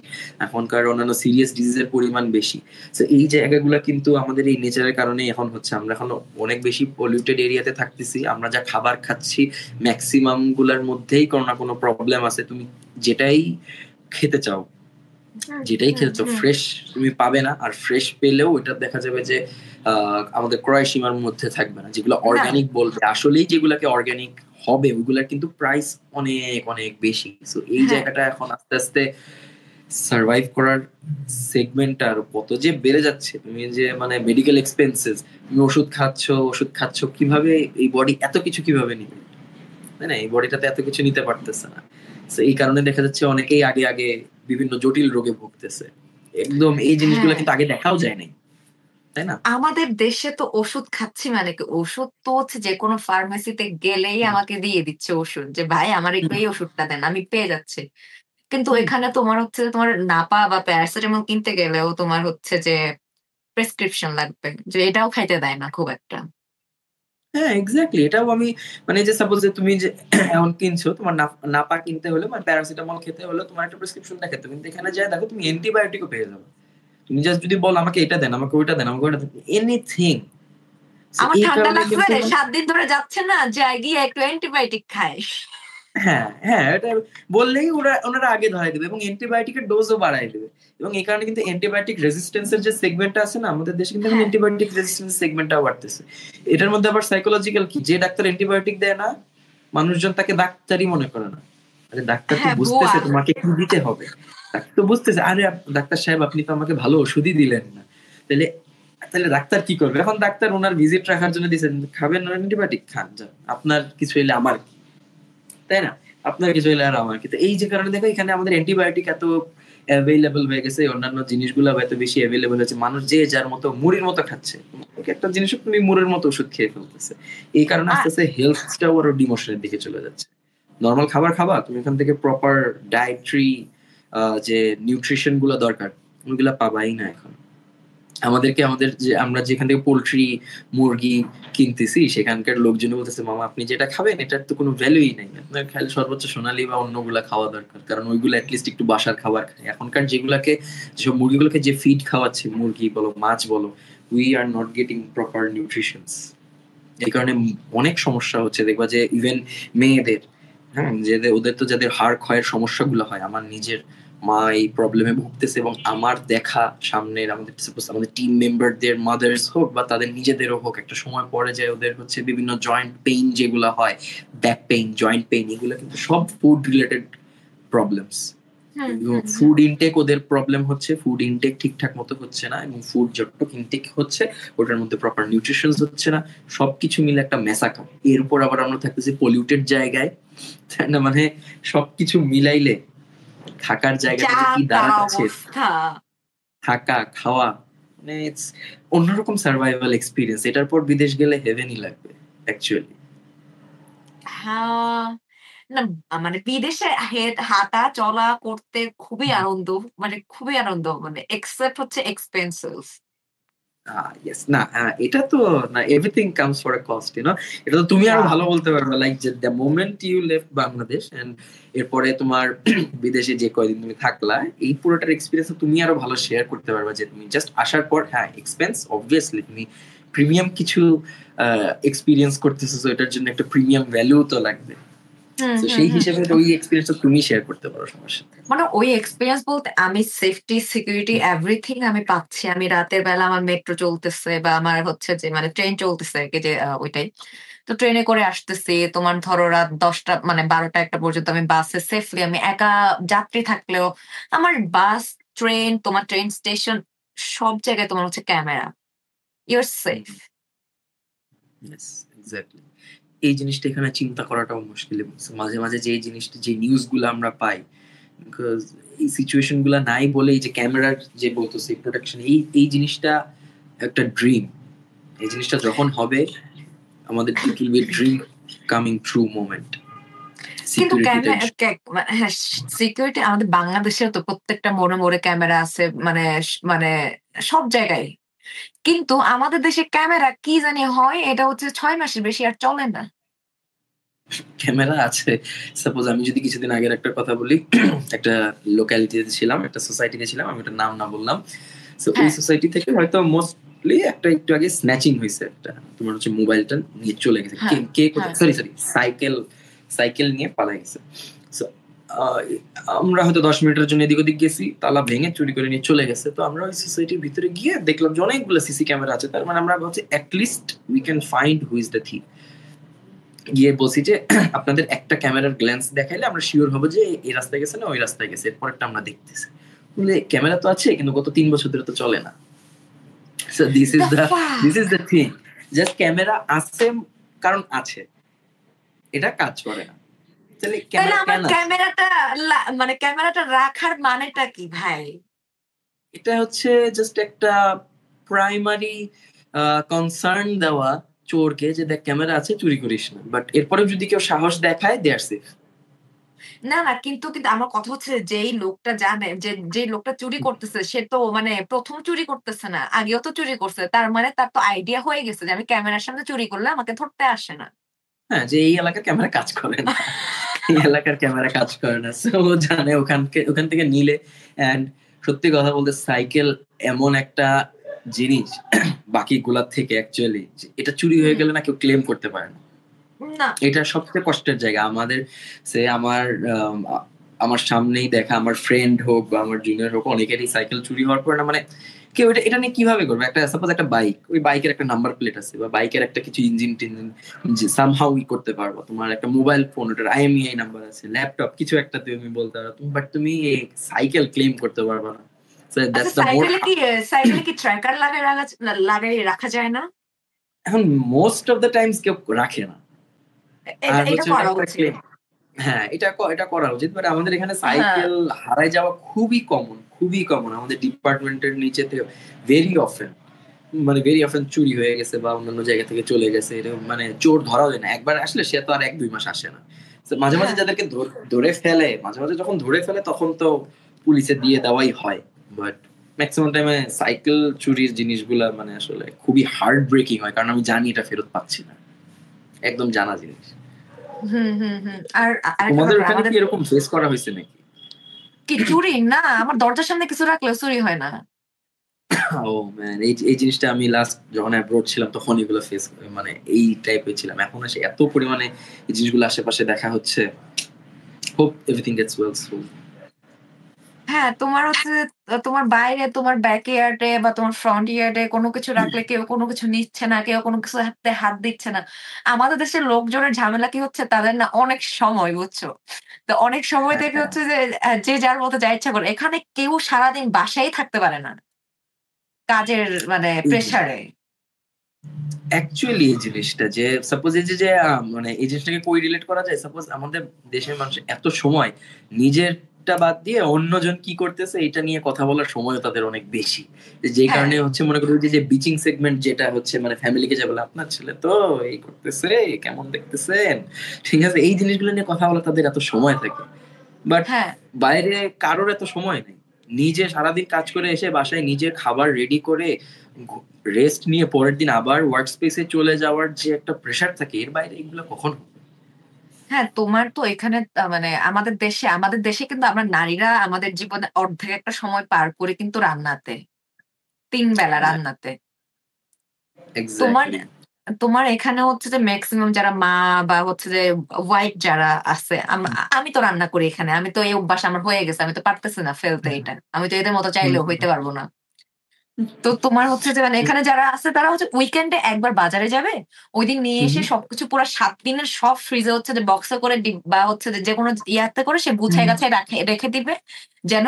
এখনকার অন্যান্য সিরিয়াস ডিজিজের পরিমাণ বেশি। তো এই জায়গাগুলা কিন্তু আমাদের এই নেচারের কারণে এখন হচ্ছে। আমরা এখন অনেক বেশি পলিউটেড এরিয়াতে থাকতেছি, আমরা যা খাবার খাচ্ছি ম্যাক্সিমাম গুলার মধ্যেই কোনো না কোনো প্রবলেম আছে। তুমি যেটাই খেতে চাও, হুম যেটাই হুম খেলছো হুম ফ্রেশ তুমি পাবে না। আর ফ্রেশ পেলেও এটা দেখা যাবে যে আমাদের ক্রয় সীমার মধ্যে থাকবে না। যেগুলো না অর্গানিক বলবে, আসলেই যেগুলাকে অর্গানিক হবে ওইগুলার কিন্তু প্রাইস অনেক অনেক বেশি। সো এই হ্যাঁ জায়গাটা এখন আস্তে আস্তে সার্ভাইভ করার সেগমেন্টটা আর কত যে বেড়ে যাচ্ছে। তুমি যে মানে মেডিকেল এক্সপেন্সেস, তুমি ওষুধ খাচ্ছ কিভাবে, এই বডি এত কিছু কিভাবে নিবে, তাই না? এই বডিটাতে এত কিছু নিতে পারতেছে না। তো এই কারণে দেখা যাচ্ছে অনেকেই আগে আগে বিভিন্ন জটিল রোগে ভুগতেছে। একদম এই জিনিসগুলো হ্যাঁ কিন্তু আগে দেখাও যায় নাই, তাই না? আমাদের দেশে তো ওষুধ খাচ্ছি মানে কি ওষুধ তো হচ্ছে যে কোনো ফার্মেসিতে গেলেই হুম, আমাকে দিয়ে দিচ্ছে ওষুধ যে ভাই আমার একটু হুম, এই ওষুধটা দেন আমি পেয়ে যাচ্ছি। কিন্তু হুম। এখানে তোমার হচ্ছে যে তোমার নাপা বা প্যারাসিটামল কিনতে গেলেও তোমার হচ্ছে যে প্রেসক্রিপশন লাগবে যে এটাও খাইতে দেয় না খুব একটা। হ্যাঁ, এক্সাক্টলি। এটাও আমি মানে যে সাপোজ যে তুমি যে এখন কিনছো, তোমার নাপা কিনতে হলে মানে প্যারাসিটামল খেতে হলে তোমার একটা প্রেসক্রিপশন দেখাতে হবে। কিন্তু এখানে যায় দেখো তুমি অ্যান্টিবায়োটিকও পেয়ে যাবে। তুমি জাস্ট যদি বলো আমাকে এটা দেন, আমাকে ওইটা দেন, আমাকে ওইটা দেন, এনিথিং। সো আমার এই ঠান্ডা কারণে লাগছে কিন্তু 7 দিন ধরে যাচ্ছে না যাই গিয়ে একটু অ্যান্টিবায়োটিক খাই। হ্যাঁ, হ্যাঁ, এটা বললেই ওনারা আগে ধরায় দিবে এবং অ্যান্টিবায়োটিকের ডোজও বাড়ায় দিবে। এবং এই কারণে কিন্তু অ্যান্টিবায়োটিক রেজিস্ট্যান্স এর যে সেগমেন্টটা আছে না আমাদের দেশে, কিন্তু এখন হ্যাঁ অ্যান্টিবায়োটিক রেজিস্ট্যান্স সেগমেন্টটাও বাড়তেছে। এটার মধ্যে আবার সাইকোলজিক্যাল কি, যে ডাক্তার অ্যান্টিবায়োটিক দেয় না মানুষজন তাকে ডাক্তারই মনে করে না। আরে ডাক্তার তো হ্যাঁ ভুয়া। বুঝতেছে তোমাকে কি দিতে হবে, ডাক্তার তো বুঝতেছে আরে ডাক্তার সাহেব আপনি তো আমাকে ভালো ওষুধই দিলেন না। তাহলে তাহলে ডাক্তার কি করবে? এখন ডাক্তার ওনার ভিজিট রাখার জন্য দিয়েছেন, খাবেন অ্যান্টিবায়োটিক খান, যান, আপনার কিছু হইলে আমার কি, তাই না? আপনার কিছু হইলে আর আমার কি। তো এই যে কারণে দেখো এখানে আমাদের অ্যান্টিবায়োটিক এত অ্যাভেইলেবল হয়ে গেছে, অন্যান্য জিনিসগুলো এত বেশি অ্যাভেইলেবল হয়েছে, মানুষ যে যার মতো মুড়ির মতো খাচ্ছে। একটা জিনিস তুমি মুড়ের মতো ওষুধ খেয়ে ফেলতেছে। এই কারণে আস্তে আর আস্তে হেলথটাও আরো ডিমোশনের দিকে চলে যাচ্ছে। নরমাল খাবার খাবা তুমি, এখান থেকে প্রপার ডায়েট্রি যে নিউট্রিশন গুলো দরকার ওইগুলা পাবাই না এখন। আমাদেরকে আমাদের যে আমরা যেখান থেকে পোল্ট্রি মুরগি কিনতেছি সেখানকার লোকজন বলতেছে মামা আপনি যেটা খাবেন এটার তো কোনো ভ্যালুই নাই, আপনার খালি সর্বোচ্চ সোনালী বা অন্যগুলা খাওয়া দরকার, কারণ ওইগুলো অ্যাটলিস্ট একটু বাসার খাবার খায়। এখনকার যেগুলাকে যেসব মুরগিগুলোকে যে ফিড খাওয়াচ্ছে, মুরগি বলো মাছ বলো, we are not getting proper nutritions. এই কারণে অনেক সমস্যা হচ্ছে। দেখবা যে ইভেন মেয়েদের, হ্যাঁ, ওদের তো যাদের হাড় ক্ষয়ের সমস্যাগুলো হয়, আমার নিজের মা এই প্রবলেমে ভুগতেছে, এবং আমার দেখা সামনের আমাদের সাপোজ আমাদের টিম মেম্বারদের মাদার্স হোক বা তাদের নিজেদেরও হোক, একটা সময় পরে যায় ওদের হচ্ছে বিভিন্ন জয়েন্ট পেইন যেগুলো হয়, ব্যাক পেইন, জয়েন্ট পেইন, এগুলো কিন্তু সব food related problems. Food intake ওদের প্রবলেম হচ্ছে, ফুড ইনটেক ঠিকঠাক মতো হচ্ছে না, এবং ফুড যতটুকু ইনটেক হচ্ছে ওটার মধ্যে প্রপার নিউট্রিশন হচ্ছে না, সবকিছু মিলে একটা মেসাকা। এরপর আবার আমরা থাকতেছি পলিউটেড জায়গায়, তাই না? মানে সবকিছু মিলাইলে থাকার জায়গাটা যে কি দাঁড়াচ্ছে, থাকা খাওয়া, মানে অন্যরকম সার্ভাইভাল এক্সপিরিয়েন্স। এটার পর বিদেশ গেলে হেভেনই লাগবে অ্যাকচুয়ালি। হ্যাঁ, না মানে বিদেশে হাঁটা চলা করতে খুবই আনন্দ, মানে খুবই আনন্দ, মানে এক্সেপ্ট হচ্ছে এক্সপেন্সিভ। ইয়েস, না এটা তো না, everything comes for a cost, you know. এটা তো তুমি আরো ভালো বলতে পারবে, লাইক যে the moment you left Bangladesh and এরপরে তোমার বিদেশে যে কয়দিন তুমি থাকলা, এই পুরোটার এক্সপিরিয়েন্স তুমি আরো ভালো শেয়ার করতে পারবে। যে তুমি জাস্ট আসার পর, হ্যাঁ এক্সপেন্স অবভিয়াসলি, তুমি প্রিমিয়াম কিছু এক্সপিরিয়েন্স করতেছো, so এটার জন্য একটা প্রিমিয়াম ভ্যালু তো লাগবে। তো সেই হিসেবে ওই এক্সপিরিয়েন্সটা তুমি শেয়ার করতে পারো সবার সাথে। মানে ওই এক্সপেরিয়েন্স বলতে আমি সেফটি, সিকিউরিটি, এভরিথিং আমি পাচ্ছি। আমি রাতের বেলা আমার মেট্রো চলতেছে বা আমার হচ্ছে যে মানে ট্রেন চলতেছে আরকি, যে ওইটাই। তো ট্রেনে করে আসতেছি। তোমার ধরো রাত ১০টা মানে ১২টা ১টা পর্যন্ত আমি বাসে সেফলি, আমি একা যাত্রী থাকলেও আমার বাস, ট্রেন, তোমার ট্রেন স্টেশন সব জায়গায় তোমার হচ্ছে camera. You are safe. Yes, exactly. এই জিনিসটা এখানে চিন্তা করাটাও মুশকিল। মাঝে মাঝে যে জিনিসটা, যে নিউজ গুলো আমরা পাই, বিকজ এই সিচুয়েশন গুলা নাই বলে, এই যে ক্যামেরার যে বলতেছে প্রোটেকশন, এই জিনিসটা একটা ড্রিম। এই জিনিসটা যখন হবে আমাদের, it will be dream coming true moment. কিন্তু সিকিউরিটি ক্যামেরা, টেনশন। হ্যাঁ, সিকিউরিটি আমাদের বাংলাদেশেও তো প্রত্যেকটা মোড়ে মোড়ে ক্যামেরা আছে, মানে মানে সব জায়গায়। কিন্তু আমাদের দেশে ক্যামেরা কি জানি হয়, এটা হচ্ছে ৬ মাসের বেশি আর চলে না। ক্যামেরা আছে। সাপোজ আমি যদি কিছুদিন আগের একটা কথা বলি, একটা লোকালিটিতে ছিলাম, একটা সোসাইটিতে ছিলাম, আমি ওটার নাম না বললাম। সো ওই হ্যাঁ, সোসাইটি থেকে হয়তো মোস্টলি একটা একটু আগে স্ন্যাচিং হয়েছে, একটা তোমার হচ্ছে মোবাইলটা নিয়ে চলে গেছে, কে হ্যাঁ, কে হ্যাঁ। কোথায়, সরি সরি, সাইকেল, সাইকেল নিয়ে পালাই গেছে। So, আমরা হয়তো 10 মিনিটের জন্য এদিক ওদিক গেছি, তালা ভেঙে চুরি করে নিয়ে চলে গেছে। তো আমরা ওই সোসাইটির ভিতরে গিয়ে দেখলাম যে অনেকগুলো সিসি ক্যামেরা আছে, তার মানে আমরা ভাবছি at least we can find who is the thief. গিয়ে বলছি যে আপনাদের একটা ক্যামেরার গ্ল্যান্স দেখাইলে আমরা শিওর হবো যে এই রাস্তায় গেছে না ওই রাস্তায় গেছে, এরপরটা আমরা দেখতেছি। বলে ক্যামেরা তো আছে, কিন্তু গত 3 বছর ধরে তো চলে না। So this is the the fuck! This is the thing, just camera আছে কারণ আছে, এটা কাজ করে না। তাহলে তাইলে ক্যামেরা আমার কেন আছে? ক্যামেরাটা মানে ক্যামেরাটা রাখার মানেটা কি ভাই? এটা হচ্ছে জাস্ট একটা প্রাইমারি কনসার্ন দেওয়া চোরকে, যে দেখ ক্যামেরা আছে, চুরি করিস না। বাট এরপরেও যদি কেউ সাহস দেখায়, দে আর সেফ। না, না, কিন্তু আমার কথা হচ্ছে যে যেই লোকটা জানে, যে লোকটা চুরি করতেছে সে তো মানে ১ম চুরি করতেছে না। আগেও তো চুরি করছে। তার মানে তার তো আইডিয়া হয়ে গেছে যে আমি ক্যামেরার সামনে চুরি করলে আমাকে ধরতে আসে না। হ্যাঁ, যে এই এলাকার ক্যামেরা কাজ করে না, এই এলাকার ক্যামেরা কাজ করে না। সো ও জানে ওখান থেকে নিলে। অ্যান্ড সত্যি কথা বলতে, সাইকেল এমন একটা জিনিস বাকিগুলার থেকে অ্যাকচুয়ালি, এটা চুরি হয়ে হুম, গেলে না কেউ ক্লেম করতে পারে না। না। এটা সবচেয়ে কষ্টের জায়গা আমাদের। সে আমার সামনেই দেখা আমার ফ্রেন্ড হোক বা আমার জুনিয়র হোক, অনেকেরই সাইকেল চুরি হওয়ার পর না, মানে কেউ এটা নিয়ে কিভাবে করবে? একটা সাপোজ একটা বাইক, ওই বাইকের একটা নাম্বার প্লেট আছে বা বাইকের একটা কিছু ইঞ্জিন টিঞ্জিন, যে সামহাউ করতে পারবো। তোমার একটা মোবাইল ফোন, ওটার আইএমইআই নাম্বার আছে, ল্যাপটপ কিছু একটা তুমি বলতে পারো, বাট তুমি সাইকেল ক্লেম করতে পারবে না। সো আচ্ছা, দ্যাটস দ্য মোর। সাইকেলে কি ট্র্যাকার লাগাই রাখা যায় না? এখন মোস্ট অফ দ্য টাইমস কেউ রাখে না। এটা আর এটা হচ্ছে ওটা করা একটা উচিত। ক্লেম। হ্যাঁ, এটা করা উচিত। বাট আমাদের এখানে হ্যাঁ। সাইকেল হারায় যাওয়া খুবই কমন, খুবই কমন। আমাদের ডিপার্টমেন্টের নিচে থেকে ভেরি অফেন, মানে ভেরি অফেন চুরি হয়ে গেছে বা অন্যান্য জায়গা থেকে চলে গেছে। এরকম মানে চোর ধরা যায় না। একবার আসলে সে তো আর ১-২ মাস আসে না। তো মাঝে মাঝে হ্যাঁ। যাদেরকে ধরে ফেলে, মাঝে মাঝে যখন ধরে ফেলে তখন তো পুলিশে দিয়ে দেওয়াই হয়। বাট ম্যাক্সিমাম টাইমে সাইকেল চুরির জিনিসগুলা মানে আসলে খুবই হার্ট ব্রেকিং হয়, কারণ আমি জানি এটা ফেরত পাচ্ছি না। একদম জানা জিনিস। হুম, হুম, হুম। আর আরেকটা তোমাদের ব্যাপার ওখানে কি আমাদের এরকম ফেস করা হয়েছে নাকি? কি চুরি? না, আমার দরজার সামনে কিছু রাখলেও চুরি হয় না। ও ম্যান, এই জিনিসটা আমি লাস্ট যখন অ্যাব্রোড ছিলাম তখন এগুলো ফেস, মানে এই টাইপের ছিলাম। এখন এসে এত পরিমাণে এই জিনিসগুলো আশেপাশে দেখা হচ্ছে। Hope everything gets well soon. হ্যাঁ, তোমার হচ্ছে তোমার বাইরে তোমার ব্যাকইয়ার্ডে বা তোমার ফ্রন্ট ইয়ার্ডে কোনো কিছু রাখলে কেউ কোনো কিছু নিচ্ছে না, কেউ কোনো কিছু হাতে হাত দিচ্ছে না। আমাদের দেশের লোকজনের ঝামেলা কি হচ্ছে তাদের না অনেক সময়, বুঝছো? তো অনেক সময় থেকে হ্যাঁ, হচ্ছে যে যে যার মতো যা ইচ্ছা করে। এখানে কেউ সারাদিন বাসায় থাকতে পারে না। কাজের মানে এই প্রেশারে। অ্যাকচুয়ালি এই জিনিসটা যে সাপোজ এই যে মানে এই জিনিসটাকে কই রিলেট করা যায়, সাপোজ আমাদের দেশের মানুষ এত সময় নিজেরটা বাদ দিয়ে অন্যজন কি করতেছে এটা নিয়ে কথা বলার সময়ও তাদের অনেক বেশি। যে হ্যাঁ, কারণে হচ্ছে মনে করো যে বিচিং সেগমেন্ট যেটা হচ্ছে মানে ফ্যামিলিকে যা বলে আপনার ছেলে তো এই করতেছে, কেমন দেখতেছেন, ঠিক আছে, এই জিনিসগুলো নিয়ে কথা বলা তাদের এত সময় থাকে। বাট হ্যাঁ, বাইরে কারোর এত সময় নেই। নিজে সারাদিন কাজ করে এসে বাসায় নিজের খাবার রেডি করে রেস্ট নিয়ে পরের দিন আবার ওয়ার্ক স্পেসে চলে যাওয়ার যে একটা প্রেশার থাকে, এর বাইরে এগুলো কখন হবে? হ্যাঁ, তোমার তো এখানে মানে আমাদের দেশে কিন্তু আমরা নারীরা আমাদের জীবনে অর্ধেক একটা সময় পার করি কিন্তু রান্নাতে। ৩ বেলা রান্নাতে। তোমার এক্স্যাক্টলি। তোমার এখানে হচ্ছে যে মেক্সিমাম যারা মা বা হচ্ছে যে ওয়াইফ যারা আছে, আমি তো রান্না করি এখানে। আমি তো এই অভ্যাস আমার হয়ে গেছে। আমি তো পারতেছি না ফেলতে এটা। আমি তো এদের মতো চাইলেও হইতে পারবো না। তো তোমার হচ্ছে যে মানে এখানে যারা আছে তারা হচ্ছে উইকেন্ডে একবার বাজারে যাবে। ঐদিন নিয়ে এসে সবকিছু পুরা ৭ দিনের সব ফ্রিজে হচ্ছে যে বক্সে করে বা হচ্ছে যে যেকোনো ইয়াতে করে সে গুছায় গাছায় রেখে দিবে। যেন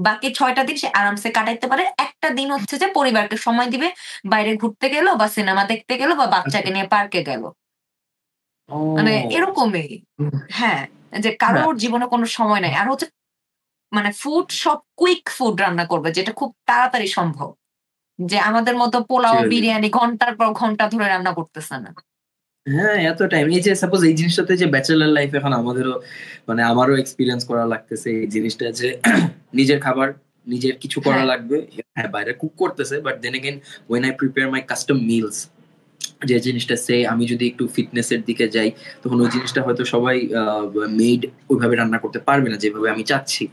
বাকি ৬ টা দিন সে আরামসে কাটাইতে পারে। একটা দিন হচ্ছে যে পরিবারকে সময় দিবে। বাইরে ঘুরতে গেল বা সিনেমা দেখতে গেল বা বাচ্চাকে নিয়ে পার্কে গেল। মানে ও এরকমই। হ্যাঁ, যে হ্যাঁ, কারোর জীবনে কোনো সময় নাই। আর হচ্ছে মানে ফুড সব কুইক ফুড রান্না করবে যেটা খুব তাড়াতাড়ি সম্ভব। যে আমাদের মতো পোলাও, surely। বিরিয়ানি ঘন্টার পর ঘন্টা ধরে রান্না করতেছে না। হ্যাঁ, এত টাইম এই যে সাপোজ এই জিনিসটাতে যে ব্যাচেলার লাইফ এখন আমাদেরও মানে আমারও এক্সপিরিয়েন্স করা লাগতেছে এই জিনিসটা যে নিজের খাবার নিজের কিছু করা হ্যাঁ, লাগবে। হ্যাঁ, বাইরে কুক করতেছে, but then again when I prepare my custom meals, যে জিনিসটা সে আমি যদি একটু ফিটনেসের দিকে যাই তখন ওই জিনিসটা হয়তো সবাই মেড ওইভাবে রান্না করতে পারবে না যেভাবে আমি চাচ্ছি।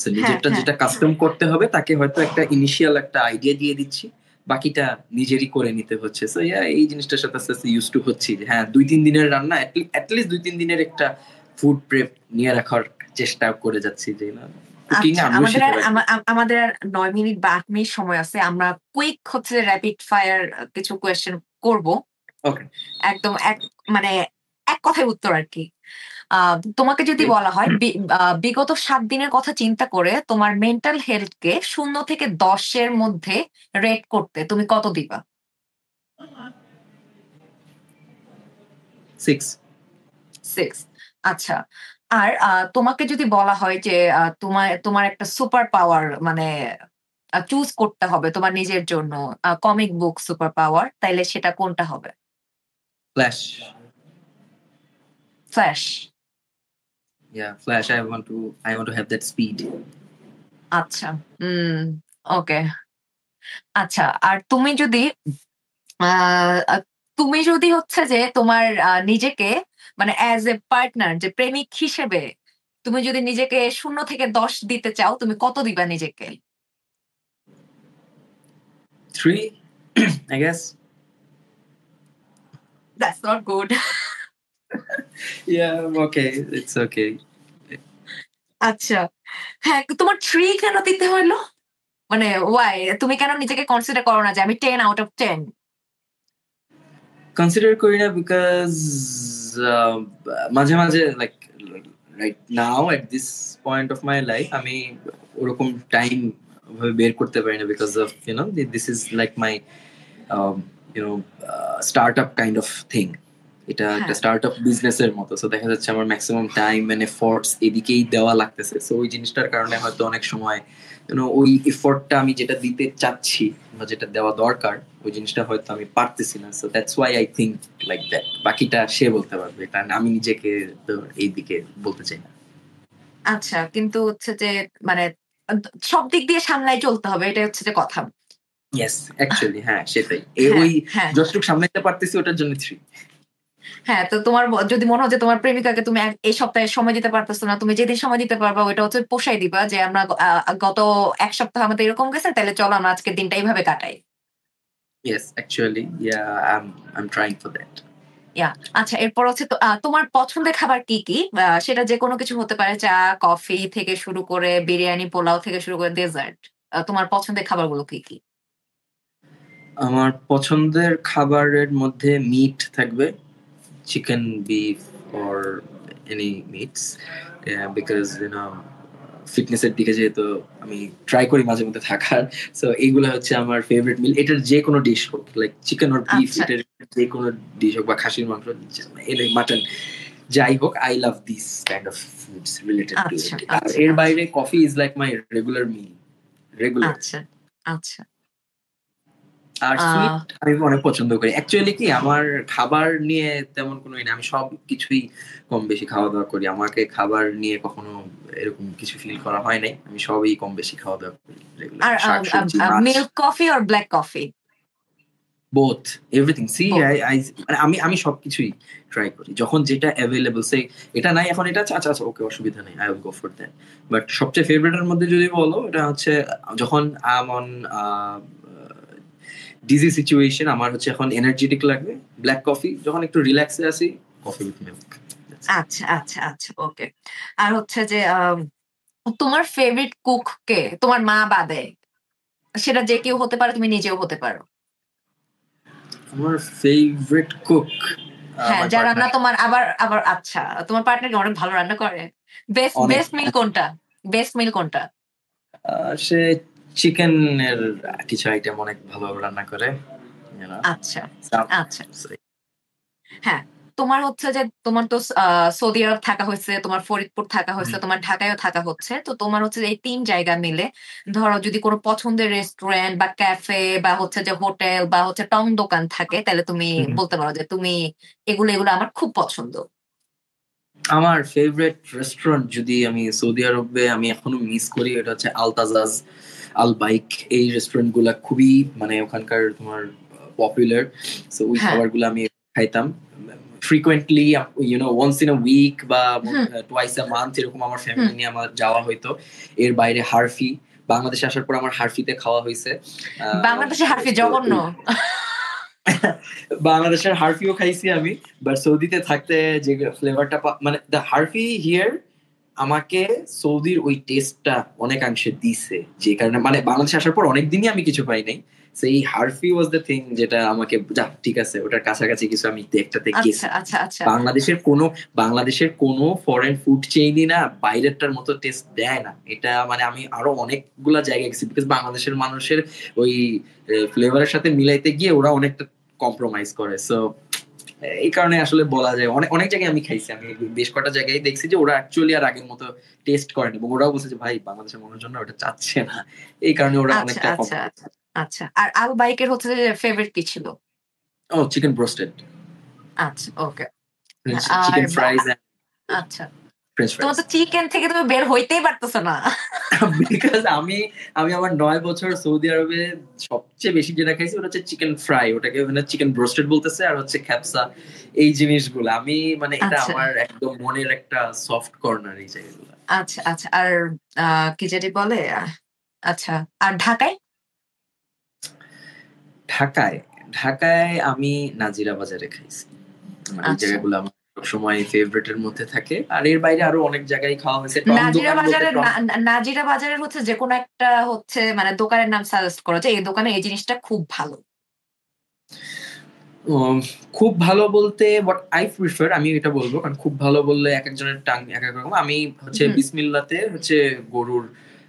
So, হ্যাঁ, নিজেরটা হ্যাঁ। যেটা কাস্টম করতে হবে তাকে হয়তো একটা ইনিশিয়াল একটা আইডিয়া দিয়ে দিচ্ছি, বাকিটা নিজেরই করে নিতে হচ্ছে। সো ইয়া, এই জিনিসটার সাথে আস্তে আস্তে ইউজ টু হচ্ছি যে হ্যাঁ ২-৩ দিনের রান্না, অ্যাটলিস্ট ২-৩ দিনের একটা ফুড প্রেপ নিয়ে রাখার চেষ্টা করে যাচ্ছি যে না কুকিং আচ্ছা, আমিও শিখে রাখবো। আমাদের আর ৯ মিনিট বা ৮ মিনিট সময় আছে। আমরা কুইক হচ্ছে র‍্যাপিড ফায়ার কিছু কোয়েশ্চেন করব। ওকে। একদম মানে এক কথায় উত্তর আরকি। তোমাকে যদি বলা হয় বিগত ৭ দিনের কথা চিন্তা করে তোমার মেন্টাল হেলথ কে ০ থেকে ১০ এর মধ্যে রেট করতে তুমি কত দিবা? 6। 6। আচ্ছা। আর তোমাকে যদি বলা হয় যে তোমার একটা সুপার পাওয়ার মানে চুজ করতে হবে তোমার নিজের জন্য কমিক বুক সুপার পাওয়ার, তাইলে সেটা কোনটা হবে? Flash. Flash. Yeah, flash, I want to have that speed. আচ্ছা। হুম, ওকে। আচ্ছা, আর আ আ তুমি যদি হচ্ছে যে তোমার নিজেকে মানে অ্যাজ এ পার্টনার যে প্রেমিক হিসেবে তুমি যদি নিজেকে ০ থেকে ১০ দিতে চাও, তুমি কত দিবা নিজেকে? 3, I guess. That's not good. Yeah, okay, it's okay. আচ্ছা। হ্যাঁ, তোমার ৩ কেন দিতে হইল? মানে why? তুমি কেন নিজেকে কনসিডার করো না যে আমি 10 আউট অফ 10? Consider করি না বিকজ মাঝে মাঝে like right now at this point of my life আমি ওরকম টাইম ভাবে বের করতে পারি না because of this is like my you know start up kind of thing. এটা একটা হ্যাঁ, স্টার্ট আপ বিজনেসের মতো। সো দেখা যাচ্ছে আমার ম্যাক্সিমাম টাইম এন্ড এফোর্টস এদিকেই দেওয়া লাগতেছে। সো ওই জিনিসটার কারণে হয়তো অনেক সময় ওই এফোর্টটা আমি যেটা দিতে চাচ্ছি বা যেটা দেওয়া দরকার ওই জিনিসটা হয়তো আমি পারতেছি না। So that's why I think like that. বাকিটা সে বলতে পারবে, কারণ আমি নিজেকে তো এই দিকে বলতে চাই না। আচ্ছা। কিন্তু হচ্ছে যে মানে আ সব দিক দিয়ে সামলাই চলতে হবে। এটাই হচ্ছে যে কথা। ইয়েস, অ্যাকচুয়ালি হ্যাঁ সেটাই। হ্যাঁ, ওই হ্যাঁ। যতটুকু সামলাইতে পারতেছি ওটার জন্য 3। হ্যাঁ, তো তোমার যদি মনে হয় যে তোমার প্রেমিকাকে তুমি এই সপ্তাহে সময় দিতে পারতেছো না, তুমি যেদিন সময় দিতে পারবা ওইটা হচ্ছে পোষাই দিবা যে আমরা গত ১ সপ্তাহ আমাদের এরকম গেছে, তাহলে চলো আমরা আজকের দিনটা এইভাবে কাটাই। Yes, actually, yeah, I'm trying for that. ইয়া আচ্ছা, এরপর হচ্ছে তোমার পছন্দের খাবার কি, কি? সেটা যেকোনো কিছু হতে পারে। চা, কফি থেকে শুরু করে বিরিয়ানি, পোলাও থেকে শুরু করে ডেজার্ট। তোমার পছন্দের খাবারগুলো কি, কি? আমার পছন্দের খাবারের মধ্যে মিট থাকবে, chicken, beef or any meats, yeah, because ফিটনেসের দিকে যেহেতু আমি ট্রাই করি মাঝে মধ্যে থাকার, সো এইগুলো হচ্ছে আমার ফেভারিট মিল। এটার যে কোনো ডিশ হোক, লাইক চিকেন অর বিফ, আচ্ছা, এটার যে কোনো ডিশ হোক বা খাসির মাংস, এনে মাটন, যাই হোক, I love this kind of foods related to আচ্ছা, ইট। আর আচ্ছা, এর আচ্ছা, বাইরে coffee is like my regular meal, regular. আচ্ছা, আচ্ছা। আর সুইট আ আমি অনেক পছন্দ করি। অ্যাকচুয়ালি কি আমার খাবার নিয়ে তেমন কোনো না। আমি সবকিছুই কম বেশি খাওয়া-দাওয়া করি। আমাকে খাবার নিয়ে কখনো এরকম কিছু ফিল করা হয় নাই। আমি সবই কম বেশি খাওয়া-দাওয়া করি রেগুলার। আর শাক-সবজি, মাছ, milk coffee or black coffee? both, everything. See, both. মানে আমি সবকিছুই ট্রাই করি। যখন যেটা এভেইলেবল, এটা নাই এখন এটা আছে, আচ্ছা, আচ্ছা, ওকে, অসুবিধা নেই। I will go for that. But সবচেয়ে ফেভারিট এর মধ্যে যদি বলো, এটা হচ্ছে যখন I'm on a DG situation, আমার হচ্ছে এখন এনার্জেটিক লাগবে, ব্লাক কফি। যখন একটু রিল্যাক্সে আছি, কফি উইথ মিল্ক। আচ্ছা, আচ্ছা, আচ্ছা, ওকে। আর হচ্ছে যে তোমার ফেভারিট কুক কে? তোমার মা বাদে। সেটা যে কেউ হতে পারে, তুমি নিজেও হতে পারো। আমার ফেভারিট কুক হ্যাঁ, মাই যার রান্না পার্টনার। তোমার আবার আবার আচ্ছা, তোমার পার্টনার কি অনেক ভালো রান্না করে? বেস্ট অনেক। বেস্ট মিল কোনটা? বেস্ট মিল কোনটা? সে চিকেন এর কিছু আইটেম অনেক ভালো রান্না করে, you know. আচ্ছা, So- আচ্ছা। হ্যাঁ, তোমার হচ্ছে যে তোমার তো সৌদি আরব থাকা হইছে, তোমার ফরিদপুর থাকা হইছে, তোমার ঢাকায়ও থাকা হচ্ছে। তো তোমার হচ্ছে যে এই ৩ জায়গা মিলে ধরো যদি কোনো পছন্দের রেস্টুরেন্ট বা ক্যাফে বা হচ্ছে যে হোটেল বা হচ্ছে টং দোকান থাকে, তাহলে তুমি হুম। বলতে পারো যে তুমি এগুলো আমার খুব পছন্দ। আমার ফেভারিট রেস্টুরেন্ট যদি আমি সৌদি আরবে আমি এখনো মিস করি, এটা হচ্ছে আলতাজাজ, আল বাইক। এই রেস্টুরেন্ট গুলা খুবই মানে ওখানকার তোমার পপুলার। সো ওই হ্যাঁ, খাবারগুলো আমি খাইতাম frequently, once in a week বা হুম, টুয়াইস আ মান্থ, এরকম আমার হুম। ফ্যামিলি নিয়ে আমার যাওয়া হইতো। এর বাইরে হারফি, বাংলাদেশে আসার পর আমার হারফিতে খাওয়া হয়েছে। বাংলাদেশে হারফি তো জঘন্য। বাংলাদেশের হারফিও খাইছি আমি, বাট সৌদিতে থাকতে যে ফ্লেভারটা মানে দ্য হারফি হিয়ার আমাকে সৌদির ওই টেস্টটা অনেকাংশে দিছে, যে কারণে মানে বাংলাদেশে আসার পর অনেকদিনই আমি কিছু পাই নাই। সেই হারফি ওয়াজ দ্য থিং যেটা আমাকে, যা ঠিক আছে, ওটার কাছাকাছি কিছু আমি একটাতে আচ্ছা, গেছি। আচ্ছা, আচ্ছা, বাংলাদেশের কোনো ফরেন ফুড চেইনই না বাইরেরটার মতো টেস্ট দেয় না। এটা মানে আমি আরো অনেকগুলা জায়গায় গেছি, বিকজ বাংলাদেশের মানুষের ওই ফ্লেভারের সাথে মিলাইতে গিয়ে ওরা অনেকটা কম্প্রোমাইজ করে। সো এই কারণে আসলে বলা যায় অনেক অনেক জায়গায় আমি খাইছি, আমি বেশ কটা জায়গায় দেখছি যে ওরা অ্যাকচুয়ালি আর আগের মতো টেস্ট করেন, এবং ওরাও বলছে যে ভাই বাংলাদেশের মানুষের জন্য ওটা চাচ্ছে না, এই কারণে ওরা আচ্ছা, অনেকটা কম। আচ্ছা, আচ্ছা। আর আল বাইকের হচ্ছে যে ফেভারিট কি ছিল? ও, চিকেন ব্রোস্টেড, আচ্ছা, ওকে। আর চিকেন ফ্রাইজ এন্ড আচ্ছা। ফ্রেঞ্চ তোমার ফ্রাইজ। তো চিকেন থেকে তুমি বের হইতেই পারতেছ না। বিকজ আমি আমি আমার ৯ বছর সৌদি আরবে সবচেয়ে বেশি যেটা খাইছি ওটা হচ্ছে চিকেন ফ্রাই, ওটাকে ওখানে চিকেন ব্রোস্টেড বলতেছে, আর হচ্ছে খ্যাপসা, এই জিনিসগুলো আমি মানে এটা আচ্ছা, আমার একদম মনের একটা সফট কর্নার এই জায়গাগুলো। আচ্ছা, আচ্ছা। আর কি জানি বলে? আচ্ছা। আর ঢাকায়? ঢাকায় ঢাকায় আমি নাজিরা বাজারে খাইছি। আমার এই আচ্ছা। জায়গাগুলো আমার সবসময় ফেভারিট এর মধ্যে থাকে। আর এর বাইরে আরো অনেক জায়গায় খাওয়া হয়েছে। টং নাজিরা দোকান বলতে বাজারের টং। নাজিরা বাজারের হচ্ছে যেকোনো একটা হচ্ছে মানে দোকানের নাম সাজেস্ট করো যে এই দোকানে এই জিনিসটা খুব ভালো। উম, খুব ভালো বলতে what I prefer আমি এটা বলবো, কারণ খুব ভালো বললে একেকজনের টাং একেক রকম। আমি হচ্ছে হুম, বিসমিল্লাতে হচ্ছে গরুর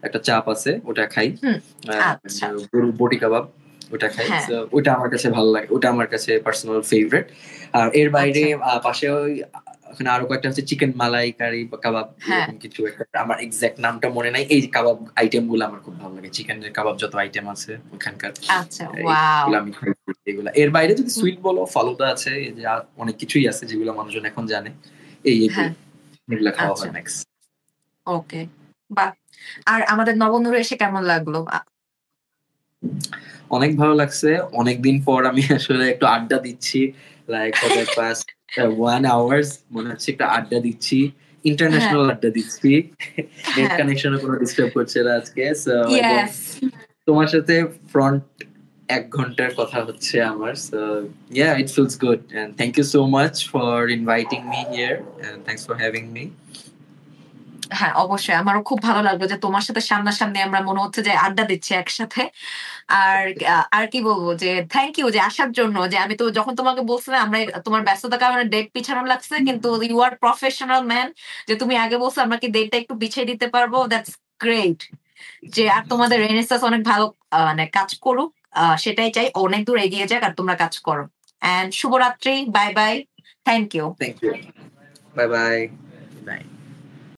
একটা চাপ আছে, ওটা খাই। হুম। আচ্ছা। গরুর বটি কাবাব, ওটা খাই। হ্যাঁ, So, ওটা আমার কাছে ভালো লাগে, ওটা আমার কাছে পার্সোনাল ফেভারিট। আর এর বাইরে আচ্ছা। পাশে ওই ওখানে আরো কয়েকটা হচ্ছে চিকেন মালাই কারি বা কাবাব, হ্যাঁ, এরকম কিছু একটা, আমার এক্সাক্ট নামটা মনে নাই। এই কাবাব আইটেম গুলো আমার খুব ভালো লাগে, চিকেনের কাবাব যত আইটেম আছে ওখানকার, আচ্ছা। ওয়াও! এইগুলো আমি খাই। এগুলা এর বাইরে যদি সুইট বলো, ফালুদা আছে, এই যে আর অনেক কিছুই আছে যেগুলো মানুষজন এখন জানে, এগুলো হ্যাঁ, এগুলা খাওয়া আচ্ছা। হয় ম্যাক্স। ওকে। বাহ! আর আমাদের নবনূরে এসে কেমন লাগলো? অনেক ভালো লাগছে। অনেকদিন পর আমি আসলে একটু আড্ডা দিচ্ছি, like for the past 1 hours মনে হচ্ছে একটা আড্ডা দিচ্ছি, ইন্টারন্যাশনাল আড্ডা দিচ্ছি, নেট হ্যাঁ কানেকশনে কোনো ডিস্টার্ব করছে না আজকে। So, এবং ইয়েস তোমার সাথে ফ্রন্ট 1 ঘন্টার কথা হচ্ছে আমার। So yeah, it feels good and thank you so much for inviting me here and thanks for having me. হ্যাঁ অবশ্যই আমারও খুব ভালো লাগলো যে তোমার সাথে সামনাসামনি আমরা মনে হচ্ছে যে আড্ডা দিচ্ছি একসাথে। আর আর কি বলবো যে থ্যাংক ইউ যে আসার জন্য, যে আমি তো যখন তোমাকে বলছিলাম আমরা তোমার ব্যস্ততার কারণে ডেট পিছানো লাগছে, কিন্তু ইউ আর প্রফেশনাল ম্যান, যে তুমি আগে বলছো আমরা কি ডেটটা একটু পিছিয়ে দিতে পারবো, দ্যাটস গ্রেট। যে আর তোমাদের রেনেসাস অনেক ভালো মানে কাজ করুক, সেটাই চাই, অনেক দূর এগিয়ে যাক আর তোমরা কাজ করো। এন্ড শুভরাত্রি, bye bye, thank you. Thank you. Bye bye. By.